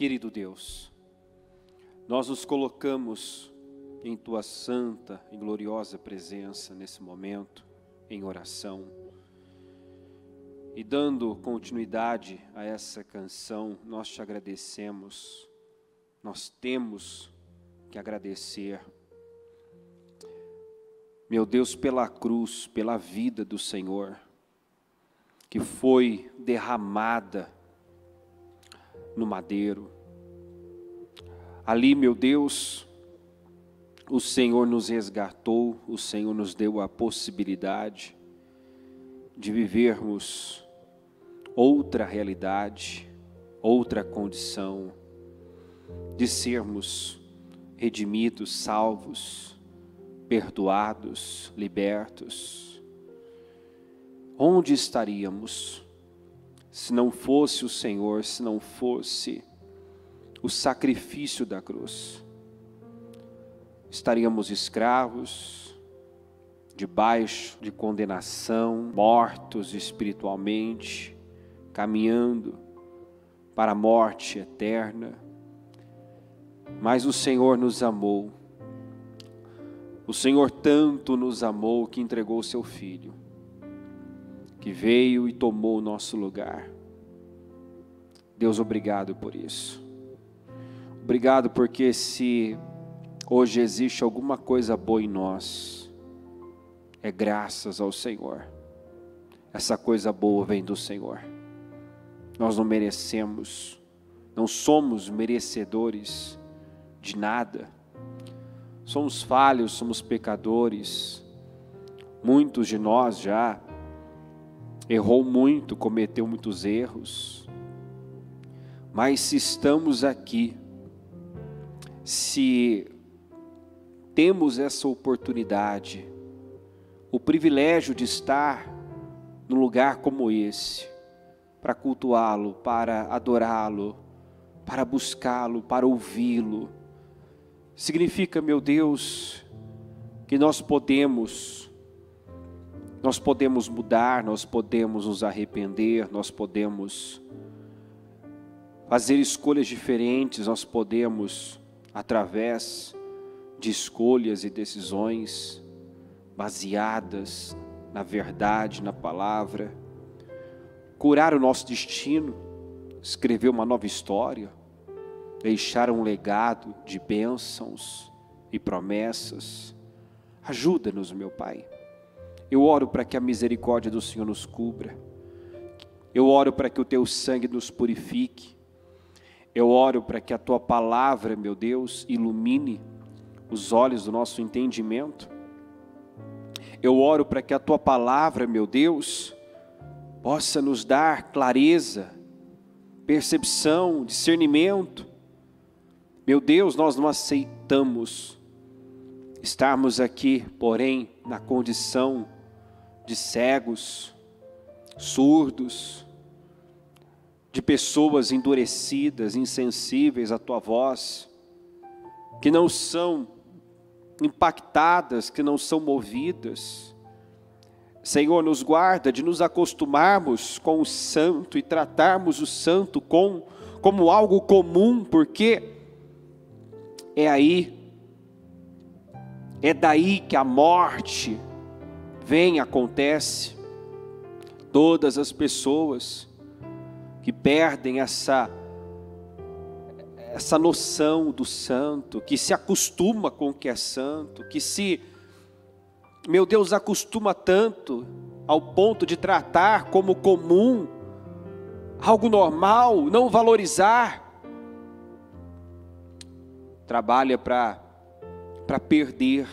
Querido Deus, nós nos colocamos em Tua santa e gloriosa presença nesse momento, em oração. E dando continuidade a essa canção, nós te agradecemos, nós temos que agradecer, meu Deus, pela cruz, pela vida do Senhor, que foi derramada no madeiro. Ali, meu Deus, o Senhor nos resgatou, o Senhor nos deu a possibilidade de vivermos outra realidade, outra condição, de sermos redimidos, salvos, perdoados, libertos. Onde estaríamos se não fosse o Senhor, se não fosse o sacrifício da cruz? Estaríamos escravos, debaixo de condenação, mortos espiritualmente, caminhando para a morte eterna. Mas o Senhor nos amou. O Senhor tanto nos amou que entregou o seu Filho, que veio e tomou o nosso lugar. Deus, obrigado por isso. Obrigado porque se hoje existe alguma coisa boa em nós, é graças ao Senhor. Essa coisa boa vem do Senhor. Nós não merecemos, não somos merecedores de nada. Somos falhos, somos pecadores. Muitos de nós já errou muito, cometeu muitos erros. Mas se estamos aqui, se temos essa oportunidade, o privilégio de estar num lugar como esse, para cultuá-lo, para adorá-lo, para buscá-lo, para ouvi-lo, significa, meu Deus, que nós podemos mudar, nós podemos nos arrepender, nós podemos fazer escolhas diferentes, nós podemos, através de escolhas e decisões baseadas na verdade, na palavra, curar o nosso destino, escrever uma nova história, deixar um legado de bênçãos e promessas. Ajuda-nos, meu Pai. Eu oro para que a misericórdia do Senhor nos cubra. Eu oro para que o Teu sangue nos purifique. Eu oro para que a Tua palavra, meu Deus, ilumine os olhos do nosso entendimento. Eu oro para que a Tua palavra, meu Deus, possa nos dar clareza, percepção, discernimento. Meu Deus, nós não aceitamos estarmos aqui, porém, na condição de cegos, surdos, de pessoas endurecidas, insensíveis à Tua voz, que não são impactadas, que não são movidas. Senhor, nos guarda de nos acostumarmos com o santo e tratarmos o santo como algo comum, porque é daí que a morte vem, acontece. Todas as pessoas que perdem essa noção do santo, que se acostuma com o que é santo, que se, meu Deus, acostuma tanto ao ponto de tratar como comum, algo normal, não valorizar, trabalha para perder,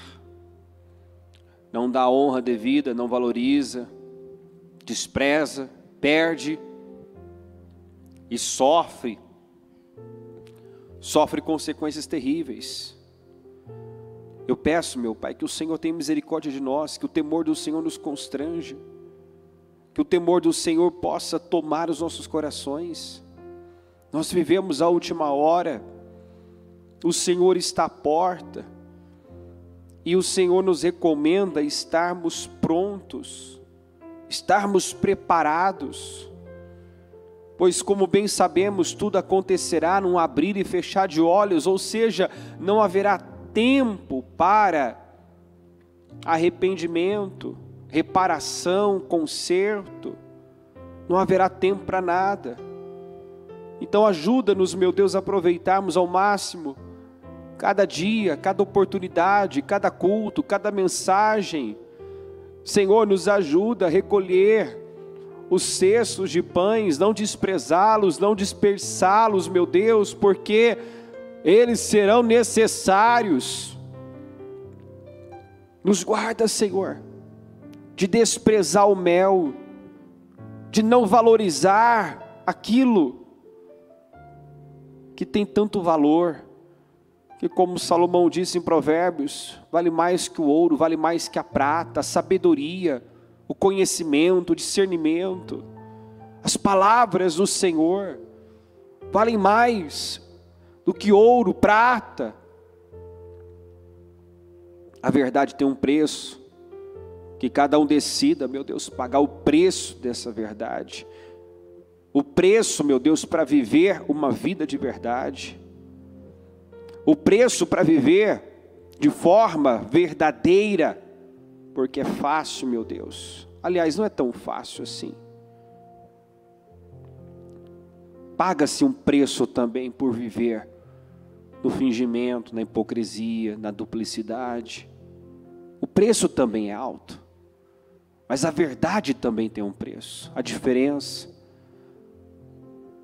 não dá honra devida, não valoriza, despreza, perde e sofre consequências terríveis. Eu peço, meu Pai, que o Senhor tenha misericórdia de nós, que o temor do Senhor nos constrange, que o temor do Senhor possa tomar os nossos corações. Nós vivemos a última hora, o Senhor está à porta, e o Senhor nos recomenda estarmos prontos, estarmos preparados, Pois como bem sabemos, tudo acontecerá num abrir e fechar de olhos, ou seja, não haverá tempo para arrependimento, reparação, conserto, não haverá tempo para nada. Então ajuda-nos, meu Deus, a aproveitarmos ao máximo cada dia, cada oportunidade, cada culto, cada mensagem. Senhor, nos ajuda a recolher os cestos de pães, não desprezá-los, não dispersá-los, meu Deus, porque eles serão necessários. Nos guarda, Senhor, de desprezar o mel, de não valorizar aquilo que tem tanto valor, que como Salomão disse em Provérbios, vale mais que o ouro, vale mais que a prata, a sabedoria, o conhecimento, o discernimento, as palavras do Senhor, valem mais do que ouro, prata. A verdade tem um preço, que cada um decida, meu Deus, pagar o preço dessa verdade, o preço, meu Deus, para viver uma vida de verdade, o preço para viver de forma verdadeira, porque é fácil, meu Deus, aliás, não é tão fácil assim. Paga-se um preço também por viver no fingimento, na hipocrisia, na duplicidade. O preço também é alto, mas a verdade também tem um preço. A diferença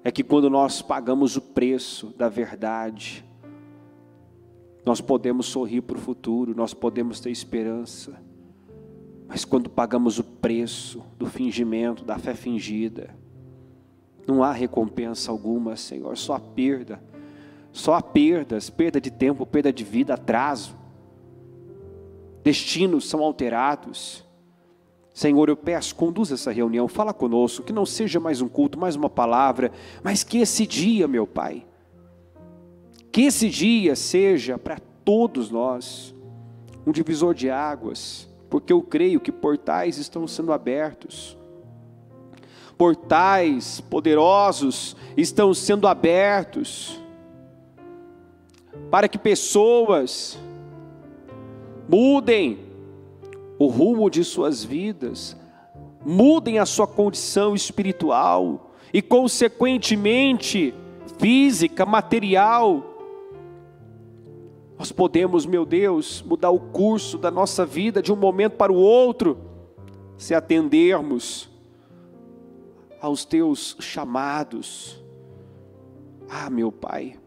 é que quando nós pagamos o preço da verdade, nós podemos sorrir para o futuro, nós podemos ter esperança. Mas quando pagamos o preço do fingimento, da fé fingida, não há recompensa alguma, Senhor, só a perda. Só há perdas, perda de tempo, perda de vida, atraso. Destinos são alterados. Senhor, eu peço, conduza essa reunião, fala conosco, que não seja mais um culto, mais uma palavra, mas que esse dia, meu Pai, que esse dia seja para todos nós um divisor de águas, porque eu creio que portais estão sendo abertos, portais poderosos estão sendo abertos, para que pessoas mudem o rumo de suas vidas, mudem a sua condição espiritual e consequentemente física, material. Nós podemos, meu Deus, mudar o curso da nossa vida de um momento para o outro, se atendermos aos teus chamados. Ah, meu Pai,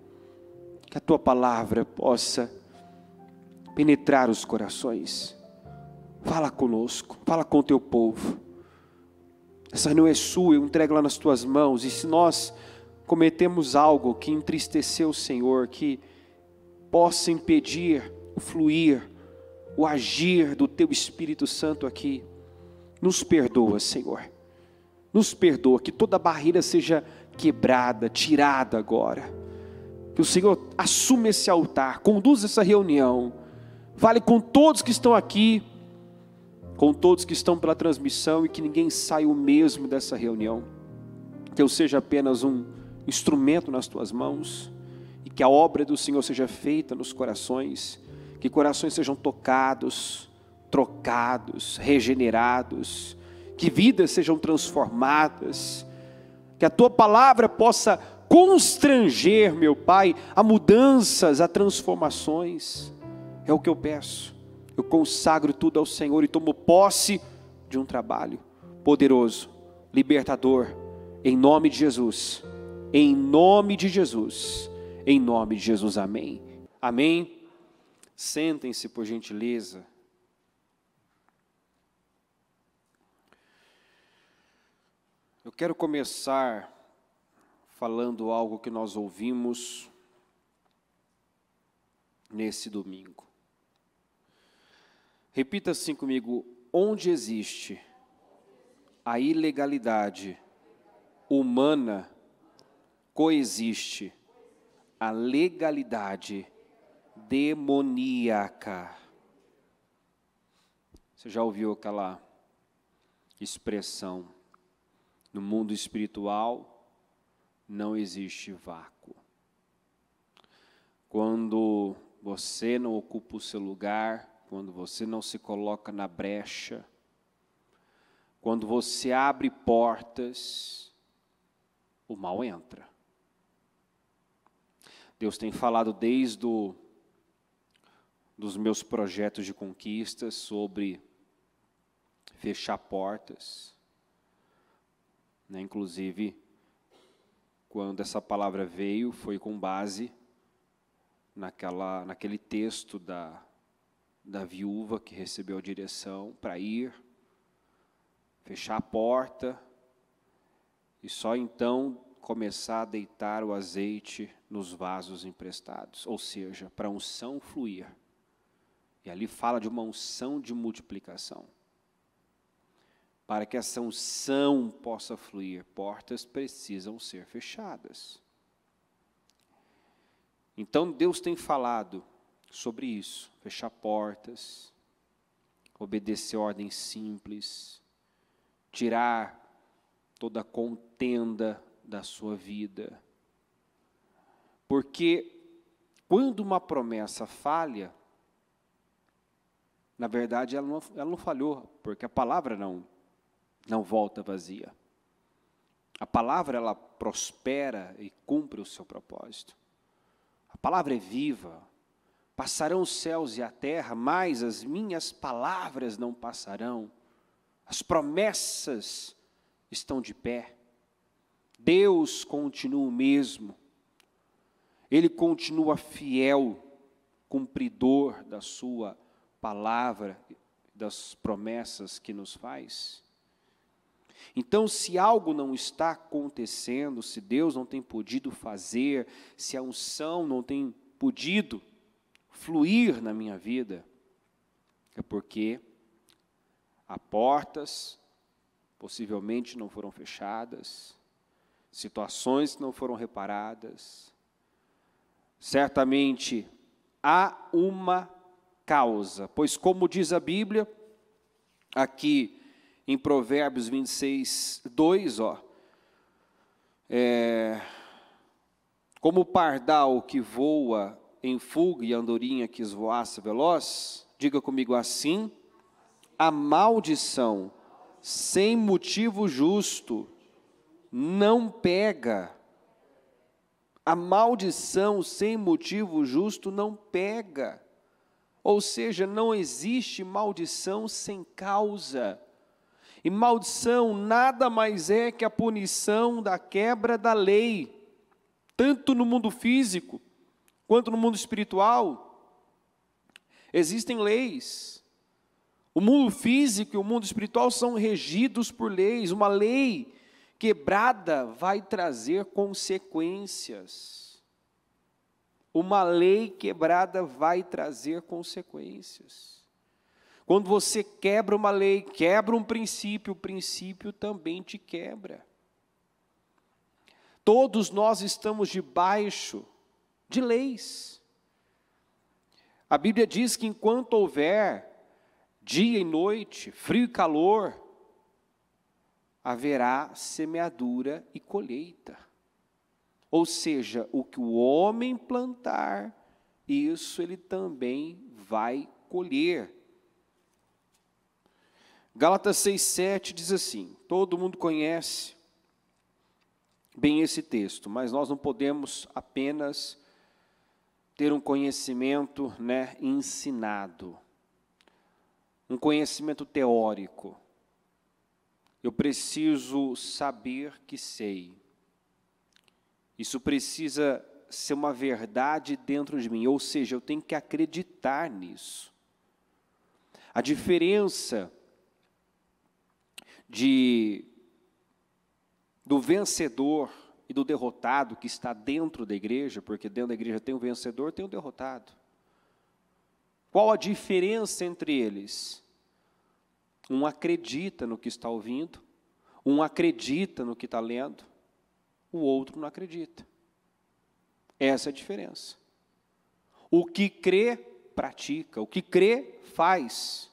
que a tua palavra possa penetrar os corações. Fala conosco, fala com o teu povo. Essa reunião é sua, eu entrego lá nas tuas mãos. E se nós cometemos algo que entristeceu o Senhor, que possa impedir o fluir, o agir do teu Espírito Santo aqui, nos perdoa, Senhor. Nos perdoa, que toda barreira seja quebrada, tirada agora. Que o Senhor assuma esse altar, conduza essa reunião. Fale com todos que estão aqui, com todos que estão pela transmissão, e que ninguém saia o mesmo dessa reunião. Que eu seja apenas um instrumento nas tuas mãos, e que a obra do Senhor seja feita nos corações, que corações sejam tocados, trocados, regenerados, que vidas sejam transformadas, que a tua palavra possa constranger, meu Pai, a mudanças, a transformações. É o que eu peço. Eu consagro tudo ao Senhor e tomo posse de um trabalho poderoso, libertador, em nome de Jesus, em nome de Jesus, em nome de Jesus, amém. Amém. Sentem-se, por gentileza. Eu quero começar falando algo que nós ouvimos nesse domingo. Repita assim comigo: onde existe a ilegalidade humana, coexiste a legalidade demoníaca. Você já ouviu aquela expressão? No mundo espiritual, não existe vácuo. Quando você não ocupa o seu lugar, quando você não se coloca na brecha, quando você abre portas, o mal entra. Deus tem falado desde dos meus projetos de conquista sobre fechar portas, né? Inclusive, quando essa palavra veio, foi com base naquele texto da viúva que recebeu a direção para ir, fechar a porta, e só então começar a deitar o azeite nos vasos emprestados, ou seja, para a unção fluir. E ali fala de uma unção de multiplicação. Para que essa unção possa fluir, portas precisam ser fechadas. Então Deus tem falado sobre isso, fechar portas, obedecer ordens simples, tirar toda a contenda da sua vida. Porque quando uma promessa falha, na verdade ela não falhou, porque a palavra não volta vazia. A palavra, ela prospera e cumpre o seu propósito. A palavra é viva. Passarão os céus e a terra, mas as minhas palavras não passarão. As promessas estão de pé. Deus continua o mesmo. Ele continua fiel, cumpridor da sua palavra, das promessas que nos faz. Então, se algo não está acontecendo, se Deus não tem podido fazer, se a unção não tem podido fluir na minha vida, é porque há portas, possivelmente não foram fechadas, situações que não foram reparadas. Certamente há uma causa, pois como diz a Bíblia, aqui em Provérbios 26, 2, como o pardal que voa em fuga e a andorinha que esvoaça veloz, diga comigo assim, a maldição sem motivo justo não pega. A maldição sem motivo justo não pega. Ou seja, não existe maldição sem causa. E maldição nada mais é que a punição da quebra da lei, tanto no mundo físico, quanto no mundo espiritual. Existem leis. O mundo físico e o mundo espiritual são regidos por leis. Uma lei quebrada vai trazer consequências. Uma lei quebrada vai trazer consequências. Quando você quebra uma lei, quebra um princípio, o princípio também te quebra. Todos nós estamos debaixo de leis. A Bíblia diz que enquanto houver dia e noite, frio e calor, haverá semeadura e colheita. Ou seja, o que o homem plantar, isso ele também vai colher. Gálatas 6,7 diz assim, todo mundo conhece bem esse texto, mas nós não podemos apenas ter um conhecimento, ensinado, um conhecimento teórico. Eu preciso saber que sei. Isso precisa ser uma verdade dentro de mim, ou seja, eu tenho que acreditar nisso. A diferença do vencedor e do derrotado que está dentro da igreja, porque dentro da igreja tem um vencedor, tem um derrotado. Qual a diferença entre eles? Um acredita no que está ouvindo, um acredita no que está lendo, o outro não acredita. Essa é a diferença. O que crê, pratica. O que crê, faz.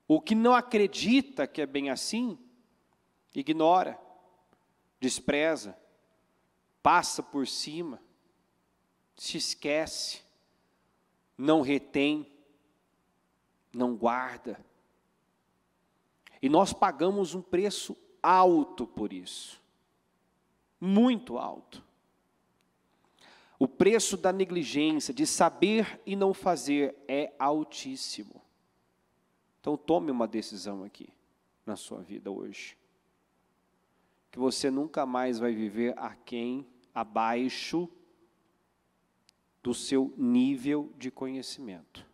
O que não acredita que é bem assim, ignora, despreza, passa por cima, se esquece, não retém, não guarda. E nós pagamos um preço alto por isso, muito alto. O preço da negligência, de saber e não fazer, é altíssimo. Então tome uma decisão aqui, na sua vida hoje. Que você nunca mais vai viver abaixo do seu nível de conhecimento.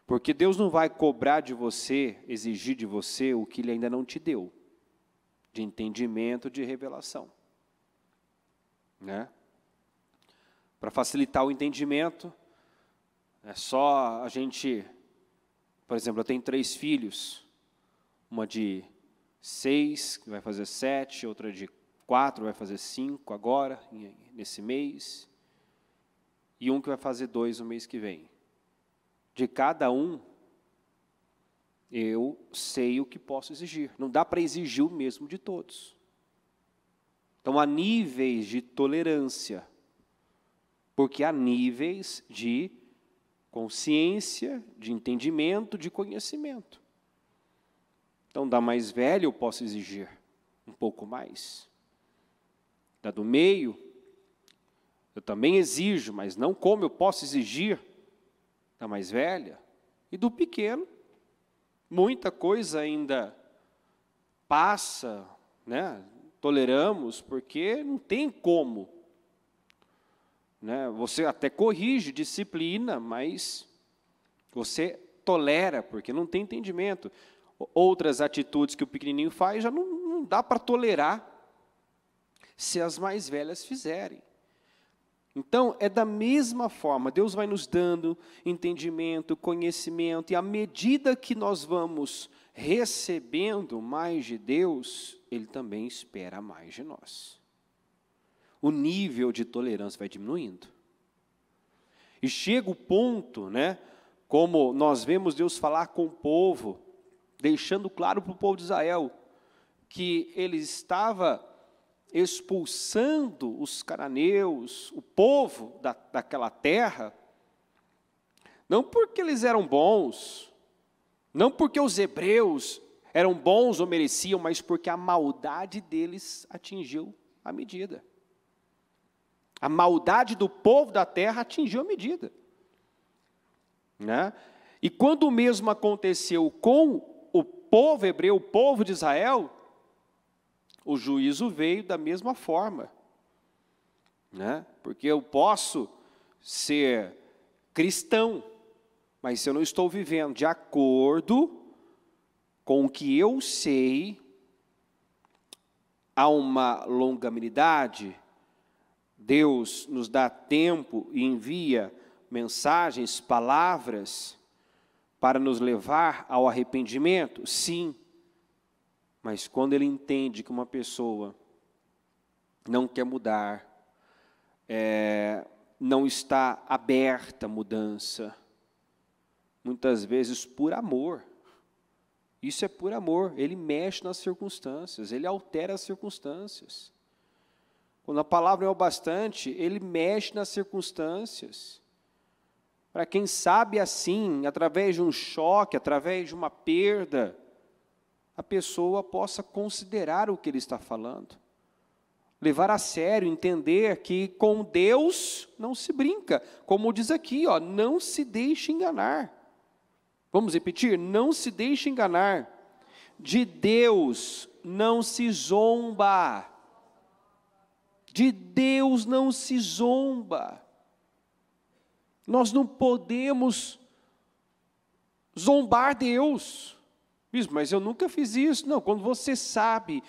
Porque Deus não vai cobrar de você, exigir de você o que Ele ainda não te deu, de entendimento, de revelação. Né? Para facilitar o entendimento, é só a gente, por exemplo, eu tenho 3 filhos, uma de 6, que vai fazer 7, outra de 4, vai fazer 5 agora, nesse mês, e um que vai fazer 2 no mês que vem. De cada um, eu sei o que posso exigir. Não dá para exigir o mesmo de todos. Então, há níveis de tolerância, porque há níveis de consciência, de entendimento, de conhecimento. Então, da mais velha eu posso exigir um pouco mais. Da do meio, eu também exijo, mas não como eu posso exigir da mais velha. E do pequeno, muita coisa ainda passa, né? Toleramos, porque não tem como. Né? Você até corrige, disciplina, mas você tolera, porque não tem entendimento. Outras atitudes que o pequenininho faz, já não dá para tolerar, se as mais velhas fizerem. Então, é da mesma forma, Deus vai nos dando entendimento, conhecimento, e à medida que nós vamos recebendo mais de Deus, Ele também espera mais de nós. O nível de tolerância vai diminuindo. E chega o ponto, né, como nós vemos Deus falar com o povo, deixando claro para o povo de Israel, que Ele estava expulsando os cananeus, o povo daquela terra, não porque eles eram bons, não porque os hebreus eram bons ou mereciam, mas porque a maldade deles atingiu a medida. A maldade do povo da terra atingiu a medida. Né? E quando o mesmo aconteceu com o povo hebreu, o povo de Israel, o juízo veio da mesma forma. Né? Porque eu posso ser cristão, mas se eu não estou vivendo de acordo com o que eu sei, há uma longanimidade, Deus nos dá tempo e envia mensagens, palavras, para nos levar ao arrependimento? Sim. Mas quando Ele entende que uma pessoa não quer mudar, não está aberta à mudança, muitas vezes por amor, isso é por amor, Ele mexe nas circunstâncias, Ele altera as circunstâncias. Quando a palavra é o bastante, Ele mexe nas circunstâncias. Para quem sabe assim, através de um choque, através de uma perda, a pessoa possa considerar o que Ele está falando. Levar a sério, entender que com Deus não se brinca. Como diz aqui, ó, não se deixe enganar. Vamos repetir? Não se deixe enganar. De Deus não se zomba. De Deus não se zomba. Nós não podemos zombar Deus. Mas eu nunca fiz isso. Não, quando você sabe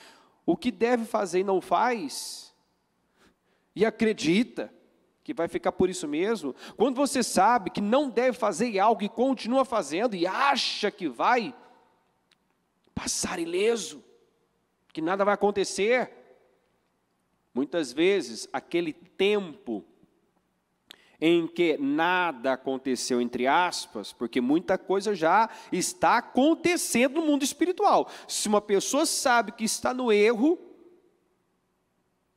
o que deve fazer e não faz, e acredita que vai ficar por isso mesmo, quando você sabe que não deve fazer algo e continua fazendo, e acha que vai passar ileso, que nada vai acontecer, muitas vezes aquele tempo em que nada aconteceu, entre aspas, porque muita coisa já está acontecendo no mundo espiritual. Se uma pessoa sabe que está no erro,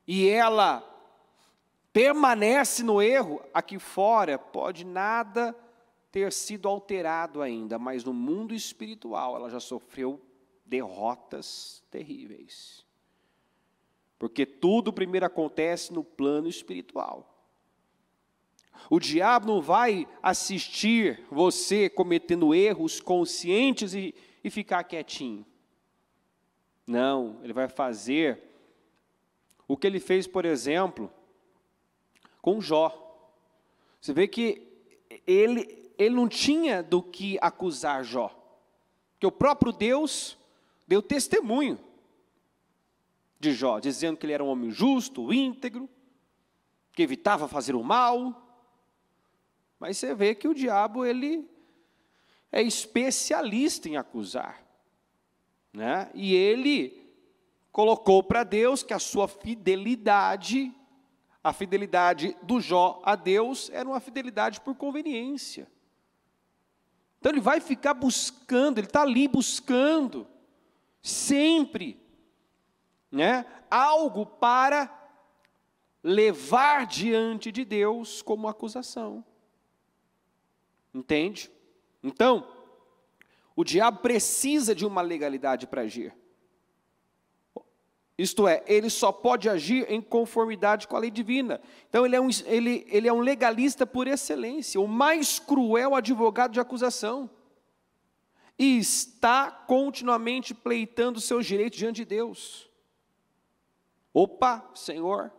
e ela permanece no erro, aqui fora pode nada ter sido alterado ainda, mas no mundo espiritual ela já sofreu derrotas terríveis. Porque tudo primeiro acontece no plano espiritual. O diabo não vai assistir você cometendo erros conscientes e ficar quietinho. Não, ele vai fazer o que ele fez, por exemplo, com Jó. Você vê que ele não tinha do que acusar Jó. Porque o próprio Deus deu testemunho de Jó, dizendo que ele era um homem justo, íntegro, que evitava fazer o mal. Mas você vê que o diabo, ele é especialista em acusar, né? E ele colocou para Deus que a sua fidelidade, a fidelidade do Jó a Deus, era uma fidelidade por conveniência. Então ele vai ficar buscando, ele está ali buscando, sempre, né, algo para levar diante de Deus como acusação. Entende? Então, o diabo precisa de uma legalidade para agir. Isto é, ele só pode agir em conformidade com a lei divina. Então, ele é um legalista por excelência, o mais cruel advogado de acusação. E está continuamente pleitando seus direitos diante de Deus. Opa, Senhor,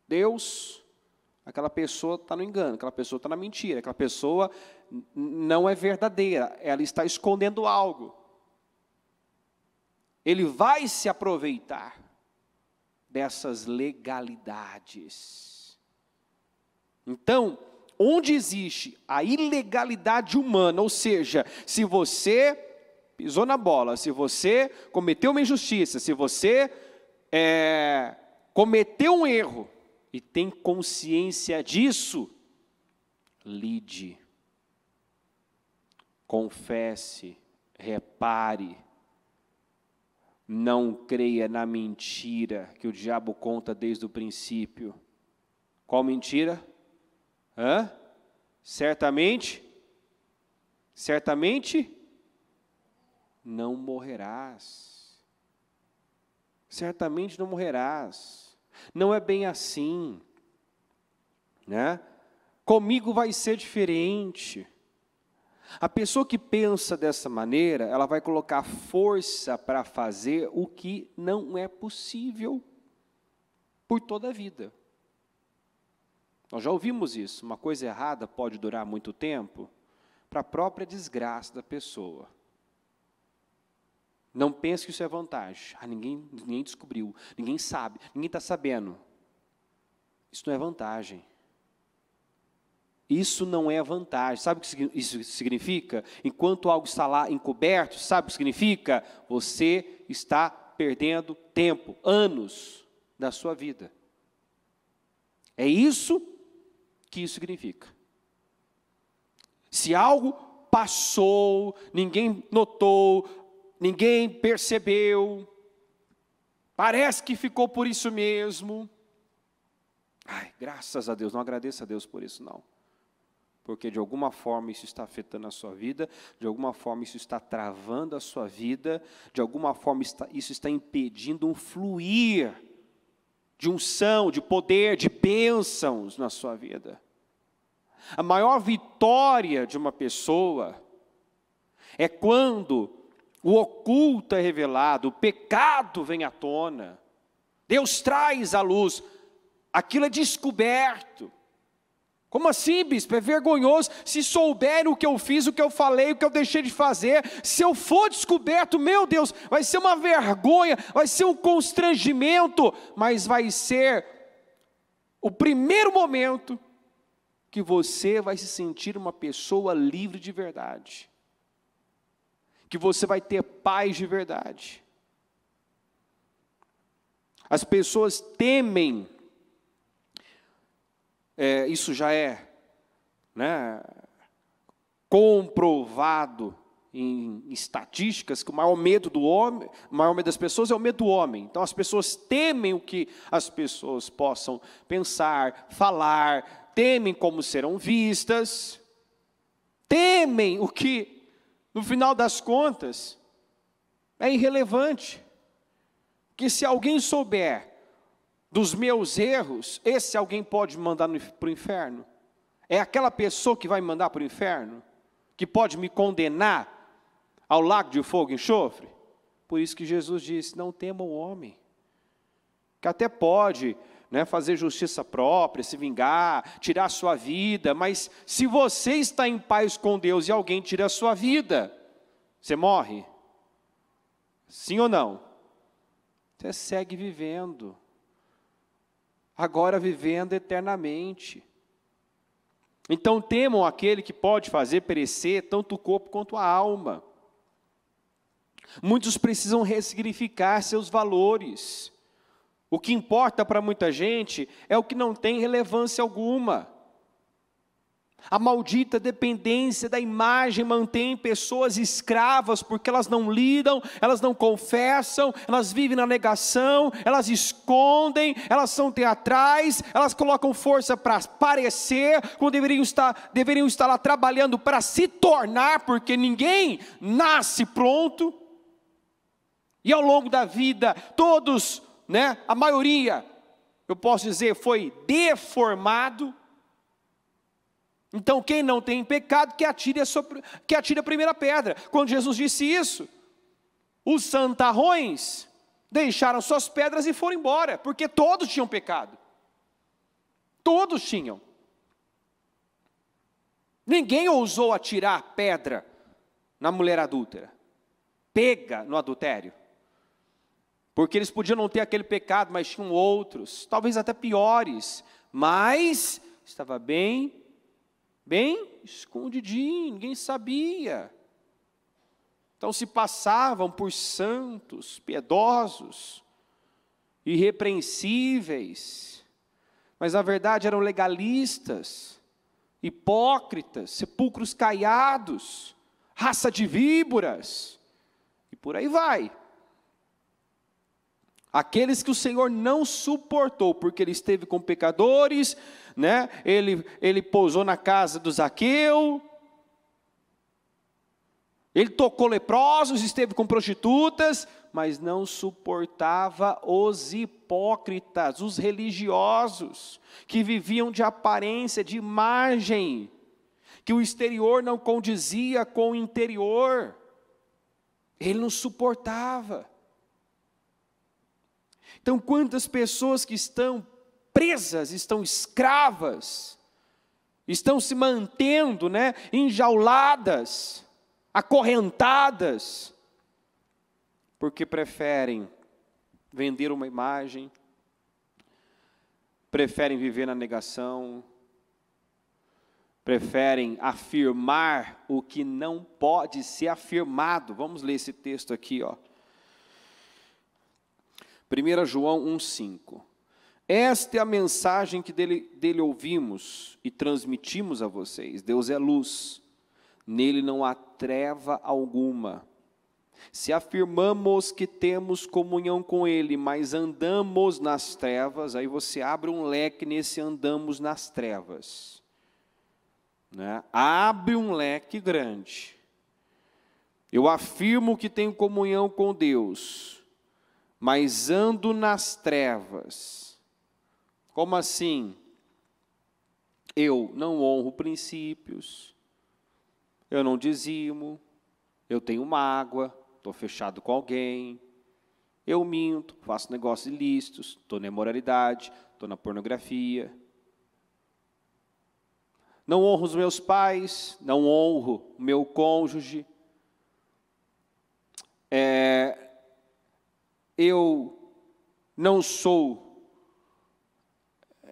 Deus, aquela pessoa está no engano, aquela pessoa está na mentira, aquela pessoa não é verdadeira, ela está escondendo algo. Ele vai se aproveitar dessas legalidades. Então, onde existe a ilegalidade humana, ou seja, se você pisou na bola, se você cometeu uma injustiça, se você cometeu um erro e tem consciência disso, lide, confesse, repare, não creia na mentira que o diabo conta desde o princípio. Qual mentira? Certamente não morrerás. Certamente não morrerás. Não é bem assim, né? Comigo vai ser diferente. A pessoa que pensa dessa maneira, ela vai colocar força para fazer o que não é possível por toda a vida. Nós já ouvimos isso, uma coisa errada pode durar muito tempo para a própria desgraça da pessoa. Não pense que isso é vantagem. Ninguém descobriu, ninguém sabe, ninguém está sabendo. Isso não é vantagem. Isso não é vantagem. Sabe o que isso significa? Enquanto algo está lá encoberto, sabe o que significa? Você está perdendo tempo, anos da sua vida. É isso que isso significa. Se algo passou, ninguém notou, ninguém percebeu, parece que ficou por isso mesmo. Ai, graças a Deus, não agradeça a Deus por isso não. Porque de alguma forma isso está afetando a sua vida, de alguma forma isso está travando a sua vida, de alguma forma isso está impedindo um fluir de unção, de poder, de bênçãos na sua vida. A maior vitória de uma pessoa é quando o oculto é revelado, o pecado vem à tona, Deus traz à luz, aquilo é descoberto. Como assim, bispo? É vergonhoso. Se souberem o que eu fiz, o que eu falei, o que eu deixei de fazer, se eu for descoberto, meu Deus, vai ser uma vergonha, vai ser um constrangimento, mas vai ser o primeiro momento que você vai se sentir uma pessoa livre de verdade, que você vai ter paz de verdade. As pessoas temem, isso já é, né, comprovado em estatísticas que o maior medo do homem, o maior medo das pessoas é o medo do homem. Então as pessoas temem o que as pessoas possam pensar, falar, temem como serão vistas, temem o que, no final das contas, é irrelevante. Que se alguém souber dos meus erros, esse alguém pode me mandar para o inferno? É aquela pessoa que vai me mandar para o inferno? Que pode me condenar ao lago de fogo e enxofre? Por isso que Jesus disse, não tema o homem, que até pode, né, fazer justiça própria, se vingar, tirar a sua vida, mas se você está em paz com Deus e alguém tira a sua vida, você morre? Sim ou não? Você segue vivendo, agora vivendo eternamente. Então temam aquele que pode fazer perecer tanto o corpo quanto a alma. Muitos precisam ressignificar seus valores. O que importa para muita gente é o que não tem relevância alguma. A maldita dependência da imagem mantém pessoas escravas, porque elas não lidam, elas não confessam, elas vivem na negação, elas escondem, elas são teatrais, elas colocam força para parecer, quando deveriam estar lá trabalhando para se tornar, porque ninguém nasce pronto. E ao longo da vida, todos, né, a maioria, eu posso dizer, foi deformado. Então, quem não tem pecado, que atire a primeira pedra. Quando Jesus disse isso, os santarrões deixaram suas pedras e foram embora, porque todos tinham pecado. Todos tinham. Ninguém ousou atirar pedra na mulher adúltera, pega no adultério. Porque eles podiam não ter aquele pecado, mas tinham outros, talvez até piores, mas estava bem escondidinho, ninguém sabia. Então se passavam por santos, piedosos, irrepreensíveis, mas na verdade eram legalistas, hipócritas, sepulcros caiados, raça de víboras, e por aí vai. Aqueles que o Senhor não suportou, porque Ele esteve com pecadores, né? Ele pousou na casa do Zaqueu, Ele tocou leprosos, esteve com prostitutas, mas não suportava os hipócritas, os religiosos, que viviam de aparência, de imagem, que o exterior não condizia com o interior. Ele não suportava. Então, quantas pessoas que estão presas, estão escravas, estão se mantendo, né, enjauladas, acorrentadas, porque preferem vender uma imagem, preferem viver na negação, preferem afirmar o que não pode ser afirmado. Vamos ler esse texto aqui, ó. 1 João 1,5. Esta é a mensagem que dele ouvimos e transmitimos a vocês. Deus é luz, nele não há treva alguma. Se afirmamos que temos comunhão com Ele, mas andamos nas trevas, aí você abre um leque nesse andamos nas trevas, né? Abre um leque grande. Eu afirmo que tenho comunhão com Deus, mas ando nas trevas. Como assim? Eu não honro princípios, eu não dizimo, eu tenho mágoa, estou fechado com alguém, eu minto, faço negócios ilícitos, estou na imoralidade, estou na pornografia. Não honro os meus pais, não honro o meu cônjuge. Eu não sou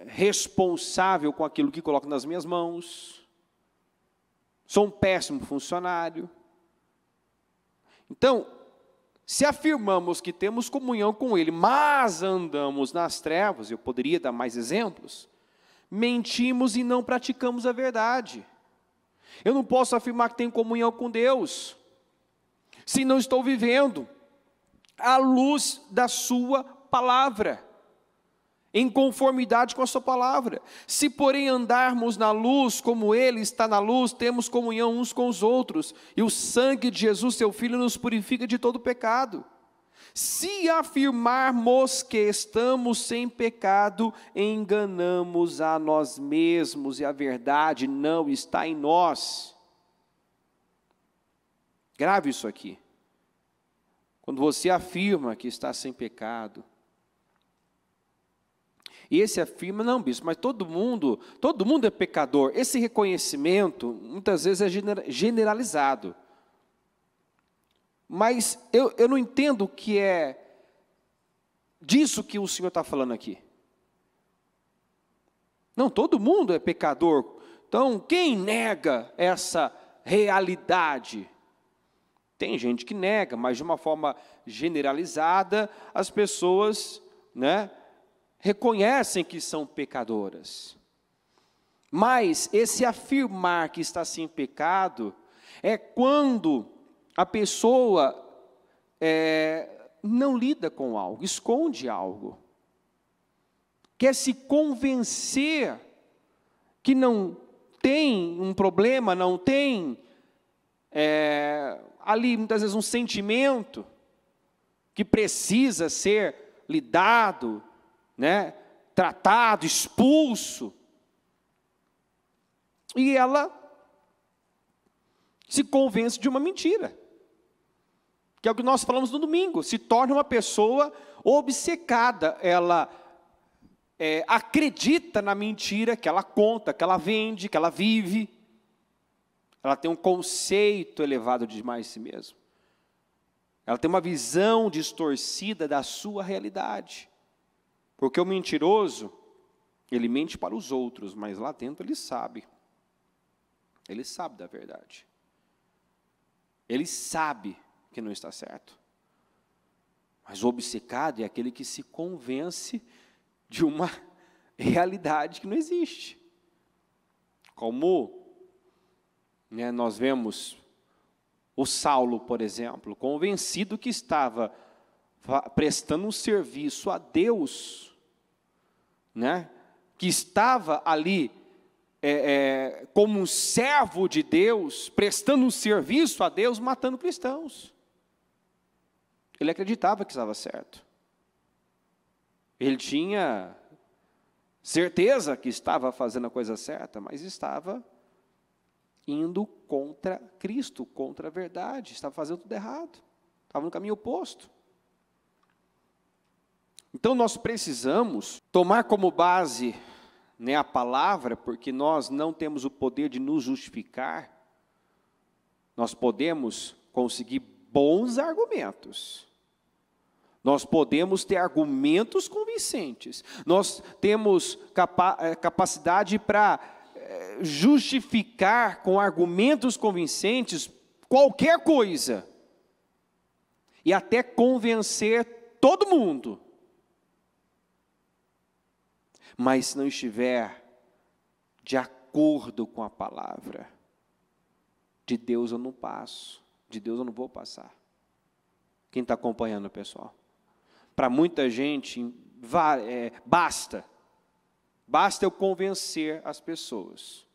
responsável com aquilo que coloco nas minhas mãos. Sou um péssimo funcionário. Então, se afirmamos que temos comunhão com Ele, mas andamos nas trevas, eu poderia dar mais exemplos, mentimos e não praticamos a verdade. Eu não posso afirmar que tenho comunhão com Deus se não estou vivendo à luz da sua palavra, em conformidade com a sua palavra. Se, porém, andarmos na luz, como Ele está na luz, temos comunhão uns com os outros, e o sangue de Jesus, seu Filho, nos purifica de todo pecado. Se afirmarmos que estamos sem pecado, enganamos a nós mesmos, e a verdade não está em nós. Grave isso aqui. Quando você afirma que está sem pecado, e esse afirma, não, bispo, mas todo mundo é pecador. Esse reconhecimento, muitas vezes, é generalizado. Mas eu não entendo o que é disso que o Senhor está falando aqui. Não, todo mundo é pecador. Então, quem nega essa realidade? Tem gente que nega, mas de uma forma generalizada, as pessoas, reconhecem que são pecadoras. Mas esse afirmar que está sem pecado é quando a pessoa não lida com algo, esconde algo, quer se convencer que não tem um problema, não tem ali muitas vezes um sentimento que precisa ser lidado, tratado, expulso, e ela se convence de uma mentira, que é o que nós falamos no domingo, se torna uma pessoa obcecada, ela acredita na mentira que ela conta, que ela vende, que ela vive, ela tem um conceito elevado demais de si mesma, ela tem uma visão distorcida da sua realidade, porque o mentiroso, ele mente para os outros, mas lá dentro ele sabe da verdade, ele sabe que não está certo, mas o obcecado é aquele que se convence de uma realidade que não existe, como nós vemos o Saulo, por exemplo, convencido que estava prestando um serviço a Deus, que estava ali como um servo de Deus, prestando um serviço a Deus, matando cristãos. Ele acreditava que estava certo. Ele tinha certeza que estava fazendo a coisa certa, mas estava indo contra Cristo, contra a verdade, estava fazendo tudo errado, estava no caminho oposto. Então nós precisamos tomar como base a palavra, porque nós não temos o poder de nos justificar, nós podemos conseguir bons argumentos, nós podemos ter argumentos convincentes, nós temos capacidade para justificar com argumentos convincentes qualquer coisa, e até convencer todo mundo. Mas se não estiver de acordo com a palavra, de Deus eu não passo, de Deus eu não vou passar. Quem está acompanhando, pessoal? Para muita gente, basta eu convencer as pessoas.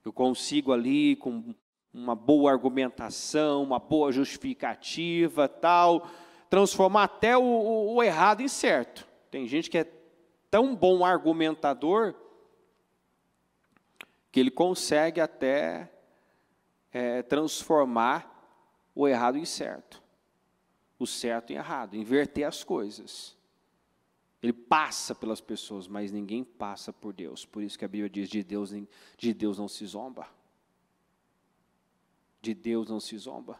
Eu consigo ali, com uma boa argumentação, uma boa justificativa, tal, transformar até o errado em certo. Tem gente que é tão bom argumentador que ele consegue até transformar o errado em certo, o certo em errado, inverter as coisas. Ele passa pelas pessoas, mas ninguém passa por Deus. Por isso que a Bíblia diz, de Deus não se zomba. De Deus não se zomba.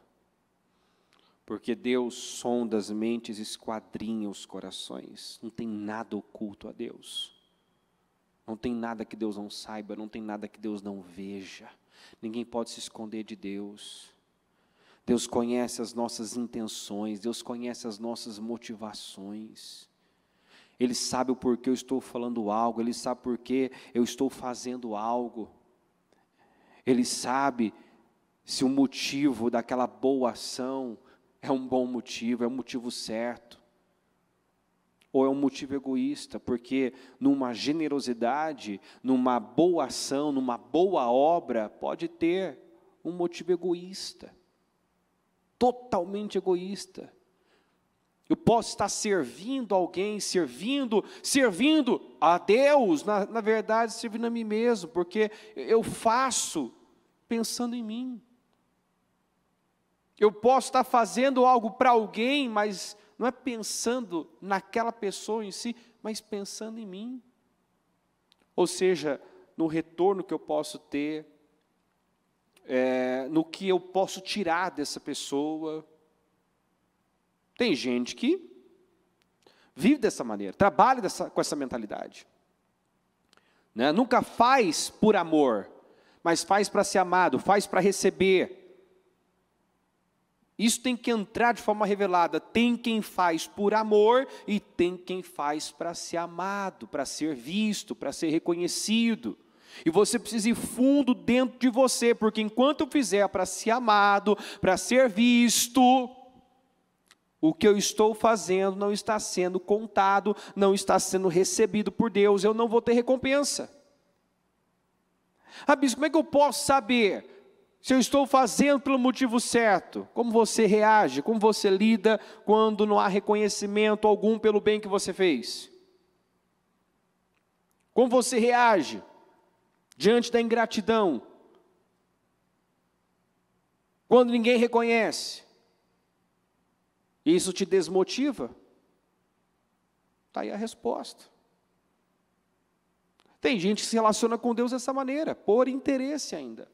Porque Deus sonda as mentes, esquadrinha os corações. Não tem nada oculto a Deus. Não tem nada que Deus não saiba, não tem nada que Deus não veja. Ninguém pode se esconder de Deus. Deus conhece as nossas intenções, Deus conhece as nossas motivações. Ele sabe o porquê eu estou falando algo, Ele sabe porquê eu estou fazendo algo. Ele sabe se o motivo daquela boa ação é um bom motivo, é um motivo certo, ou é um motivo egoísta, porque numa generosidade, numa boa ação, numa boa obra, pode ter um motivo egoísta, totalmente egoísta. Eu posso estar servindo alguém, servindo a Deus, na verdade, servindo a mim mesmo, porque eu faço pensando em mim. Eu posso estar fazendo algo para alguém, mas não é pensando naquela pessoa em si, mas pensando em mim. Ou seja, no retorno que eu posso ter, no que eu posso tirar dessa pessoa. Tem gente que vive dessa maneira, trabalha com essa mentalidade. Né? Nunca faz por amor, mas faz para ser amado, faz para receber. Isso tem que entrar de forma revelada. Tem quem faz por amor e tem quem faz para ser amado, para ser visto, para ser reconhecido. E você precisa ir fundo dentro de você, porque enquanto eu fizer para ser amado, para ser visto, o que eu estou fazendo não está sendo contado, não está sendo recebido por Deus, eu não vou ter recompensa. Ah, bispo, como é que eu posso saber se eu estou fazendo pelo motivo certo? Como você reage, como você lida quando não há reconhecimento algum pelo bem que você fez? Como você reage diante da ingratidão? Quando ninguém reconhece? Isso te desmotiva? Está aí a resposta. Tem gente que se relaciona com Deus dessa maneira, por interesse ainda.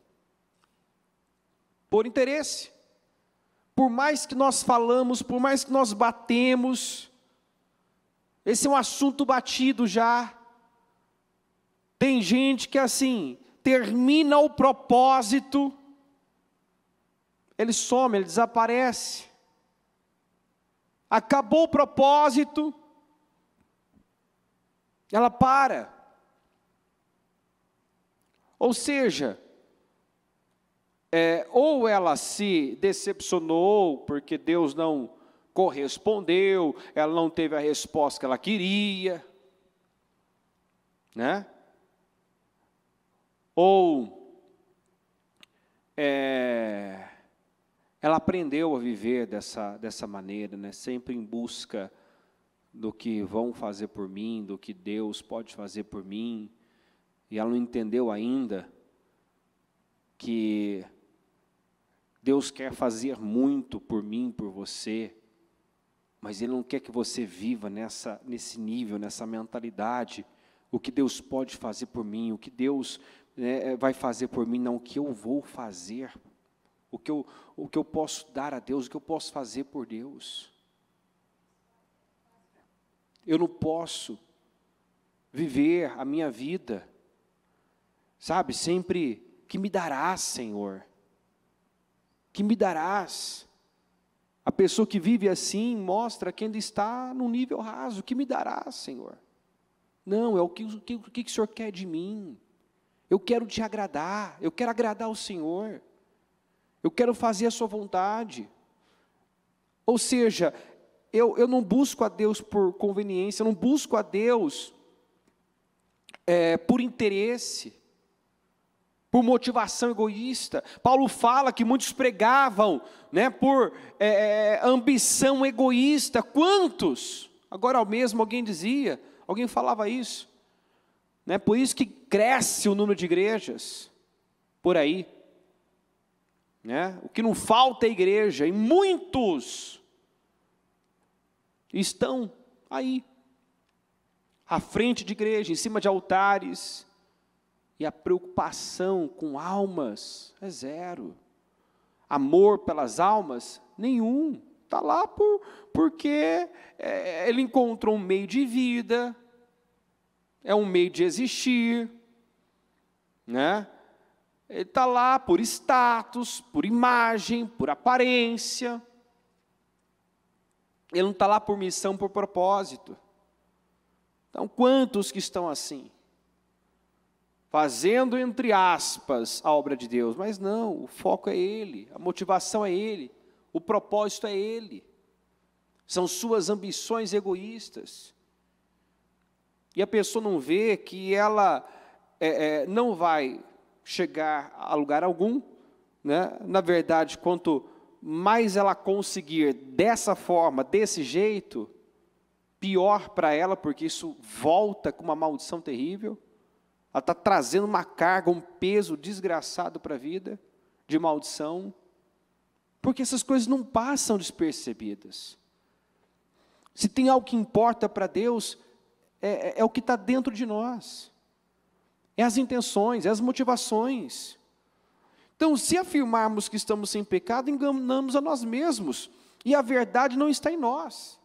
Por interesse. Por mais que nós falamos, por mais que nós batemos, esse é um assunto batido já. Tem gente que assim, termina o propósito, ele some, ele desaparece. Acabou o propósito, ela para. Ou seja, ou ela se decepcionou porque Deus não correspondeu, ela não teve a resposta que ela queria, né? Ou ela aprendeu a viver dessa maneira, né? Sempre em busca do que vão fazer por mim, do que Deus pode fazer por mim, e ela não entendeu ainda que Deus quer fazer muito por mim, por você, mas Ele não quer que você viva nesse nível, nessa mentalidade, o que Deus pode fazer por mim, o que Deus vai fazer por mim, não o que eu vou fazer, o que eu posso dar a Deus, o que eu posso fazer por Deus. Eu não posso viver a minha vida, sabe, sempre, que me darás, Senhor, que me darás. A pessoa que vive assim mostra que ainda está num nível raso, que me darás, Senhor. Não, é o que o Senhor quer de mim. Eu quero te agradar, eu quero agradar o Senhor. Eu quero fazer a sua vontade. Ou seja, eu não busco a Deus por conveniência, eu não busco a Deus por interesse, por motivação egoísta. Paulo fala que muitos pregavam, né, por ambição egoísta. Quantos? Agora ao mesmo alguém dizia, alguém falava isso, né, por isso que cresce o número de igrejas, por aí. Né? O que não falta é igreja, e muitos estão aí, à frente de igreja, em cima de altares, e a preocupação com almas é zero, amor pelas almas, nenhum, está lá porque ele encontrou um meio de vida, é um meio de existir, né? Ele está lá por status, por imagem, por aparência. Ele não está lá por missão, por propósito. Então, quantos que estão assim? fazendo, entre aspas, a obra de Deus. Mas não, o foco é Ele, a motivação é Ele, o propósito é Ele. São suas ambições egoístas. E a pessoa não vê que ela não vai chegar a lugar algum, né? Na verdade, quanto mais ela conseguir dessa forma, desse jeito, pior para ela, porque isso volta com uma maldição terrível. Ela está trazendo uma carga, um peso desgraçado para a vida, de maldição, porque essas coisas não passam despercebidas. Se tem algo que importa para Deus, é o que está dentro de nós, é as intenções, é as motivações. Então, se afirmarmos que estamos sem pecado, enganamos a nós mesmos, e a verdade não está em nós.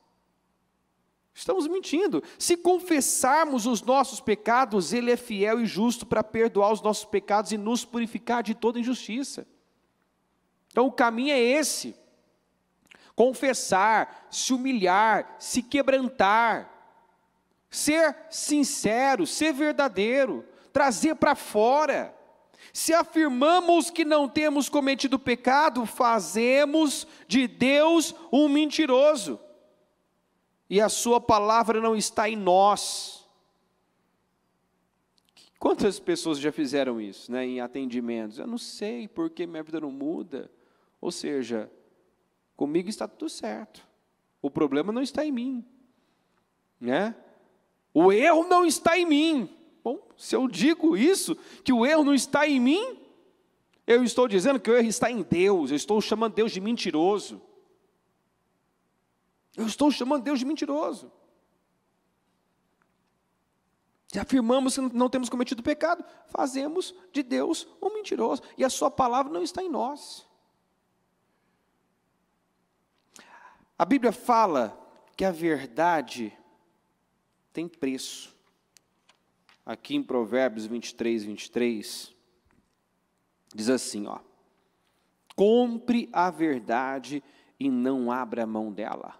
Estamos mentindo. Se confessarmos os nossos pecados, Ele é fiel e justo para perdoar os nossos pecados e nos purificar de toda injustiça. Então o caminho é esse: confessar, se humilhar, se quebrantar, ser sincero, ser verdadeiro, trazer para fora. Se afirmamos que não temos cometido pecado, fazemos de Deus um mentiroso, e a sua palavra não está em nós. Quantas pessoas já fizeram isso, né, em atendimentos? Eu não sei porque minha vida não muda. Ou seja, comigo está tudo certo, o problema não está em mim, né? O erro não está em mim. Bom, se eu digo isso, que o erro não está em mim, eu estou dizendo que o erro está em Deus. Eu estou chamando Deus de mentiroso. Eu estou chamando Deus de mentiroso. Se afirmamos que não temos cometido pecado, fazemos de Deus um mentiroso, e a sua palavra não está em nós. A Bíblia fala que a verdade tem preço. Aqui em Provérbios 23, diz assim, ó: compre a verdade e não abra mão dela.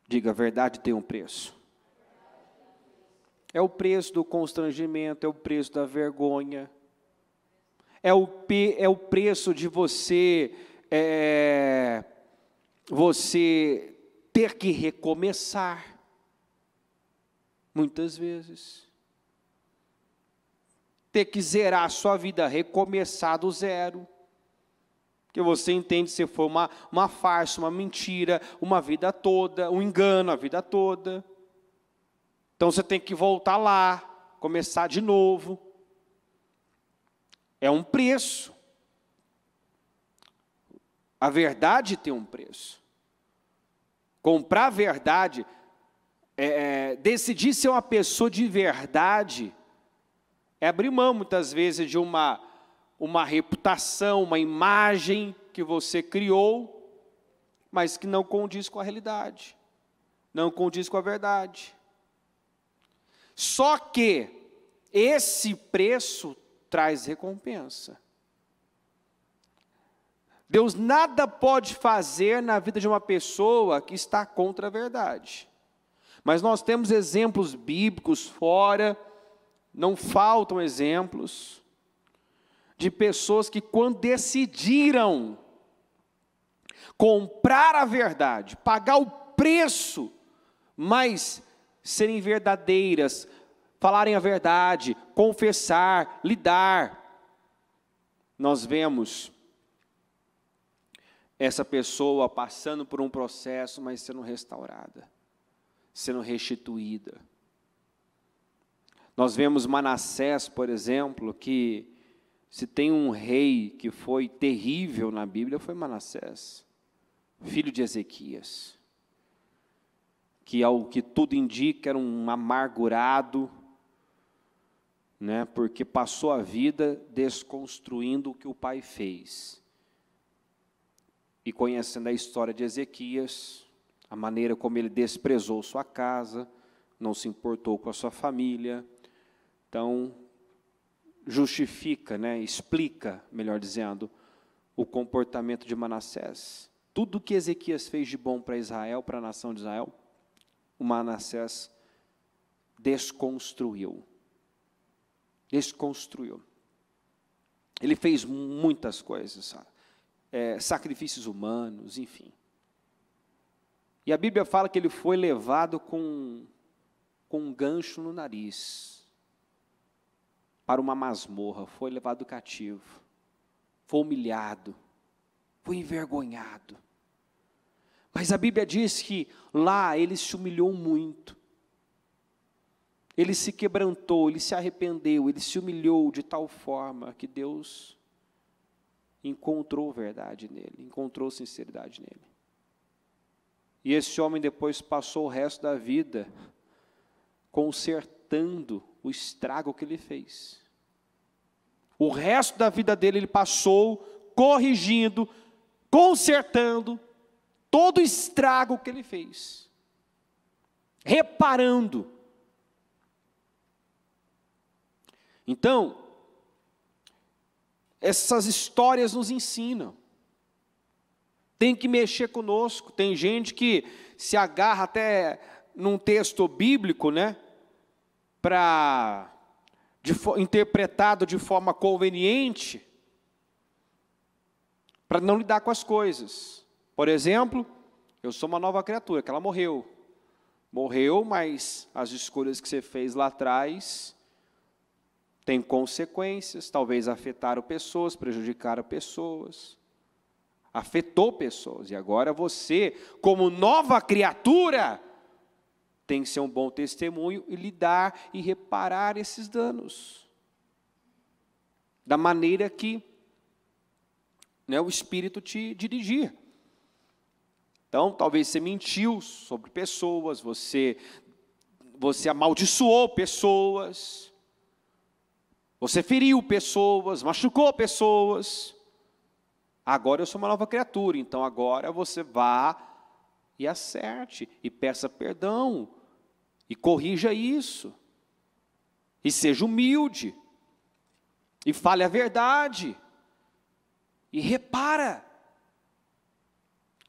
Diga, a verdade tem um preço. É o preço do constrangimento, é o preço da vergonha, é o preço de você ter que recomeçar, muitas vezes, ter que zerar a sua vida, recomeçar do zero, que você entende se for uma farsa, uma mentira, uma vida toda, um engano a vida toda. Então você tem que voltar lá, começar de novo. É um preço. A verdade tem um preço. Comprar a verdade, decidir ser uma pessoa de verdade, é abrir mão muitas vezes de uma reputação, uma imagem que você criou, mas que não condiz com a realidade, não condiz com a verdade. Só que esse preço traz recompensa. Deus nada pode fazer na vida de uma pessoa que está contra a verdade. Mas nós temos exemplos bíblicos fora, não faltam exemplos, de pessoas que, quando decidiram comprar a verdade, pagar o preço, mas serem verdadeiras, falarem a verdade, confessar, lidar, nós vemos essa pessoa passando por um processo, mas sendo restaurada, sendo restituída. Nós vemos Manassés, por exemplo, que se tem um rei que foi terrível na Bíblia, foi Manassés, filho de Ezequias, que ao que tudo indica era um amargurado, né, porque passou a vida desconstruindo o que o pai fez. E conhecendo a história de Ezequias, a maneira como ele desprezou sua casa, não se importou com a sua família, então justifica, né, explica, melhor dizendo, o comportamento de Manassés. Tudo que Ezequias fez de bom para Israel, para a nação de Israel, o Manassés desconstruiu. desconstruiu. Ele fez muitas coisas, sacrifícios humanos, enfim. E a Bíblia fala que ele foi levado com um gancho no nariz para uma masmorra, foi levado cativo, foi humilhado, foi envergonhado. Mas a Bíblia diz que lá ele se humilhou muito. Ele se quebrantou, ele se arrependeu, ele se humilhou de tal forma que Deus encontrou verdade nele, encontrou sinceridade nele. E esse homem depois passou o resto da vida consertando o estrago que ele fez. O resto da vida dele ele passou corrigindo, consertando todo o estrago que ele fez, reparando. Então, essas histórias nos ensinam. Tem que mexer conosco. Tem gente que se agarra até num texto bíblico, né, interpretado de forma conveniente, para não lidar com as coisas. Por exemplo, eu sou uma nova criatura, que ela morreu. Morreu, mas as escolhas que você fez lá atrás têm consequências, talvez afetaram pessoas, prejudicaram pessoas, afetou pessoas. E agora você, como nova criatura, tem que ser um bom testemunho e lidar e reparar esses danos. Da maneira que, né, o Espírito te dirigir. Então, talvez você mentiu sobre pessoas, você amaldiçoou pessoas, você feriu pessoas, machucou pessoas. Agora eu sou uma nova criatura, então agora você vá e acerte, e peça perdão, e corrija isso, e seja humilde, e fale a verdade, e repara.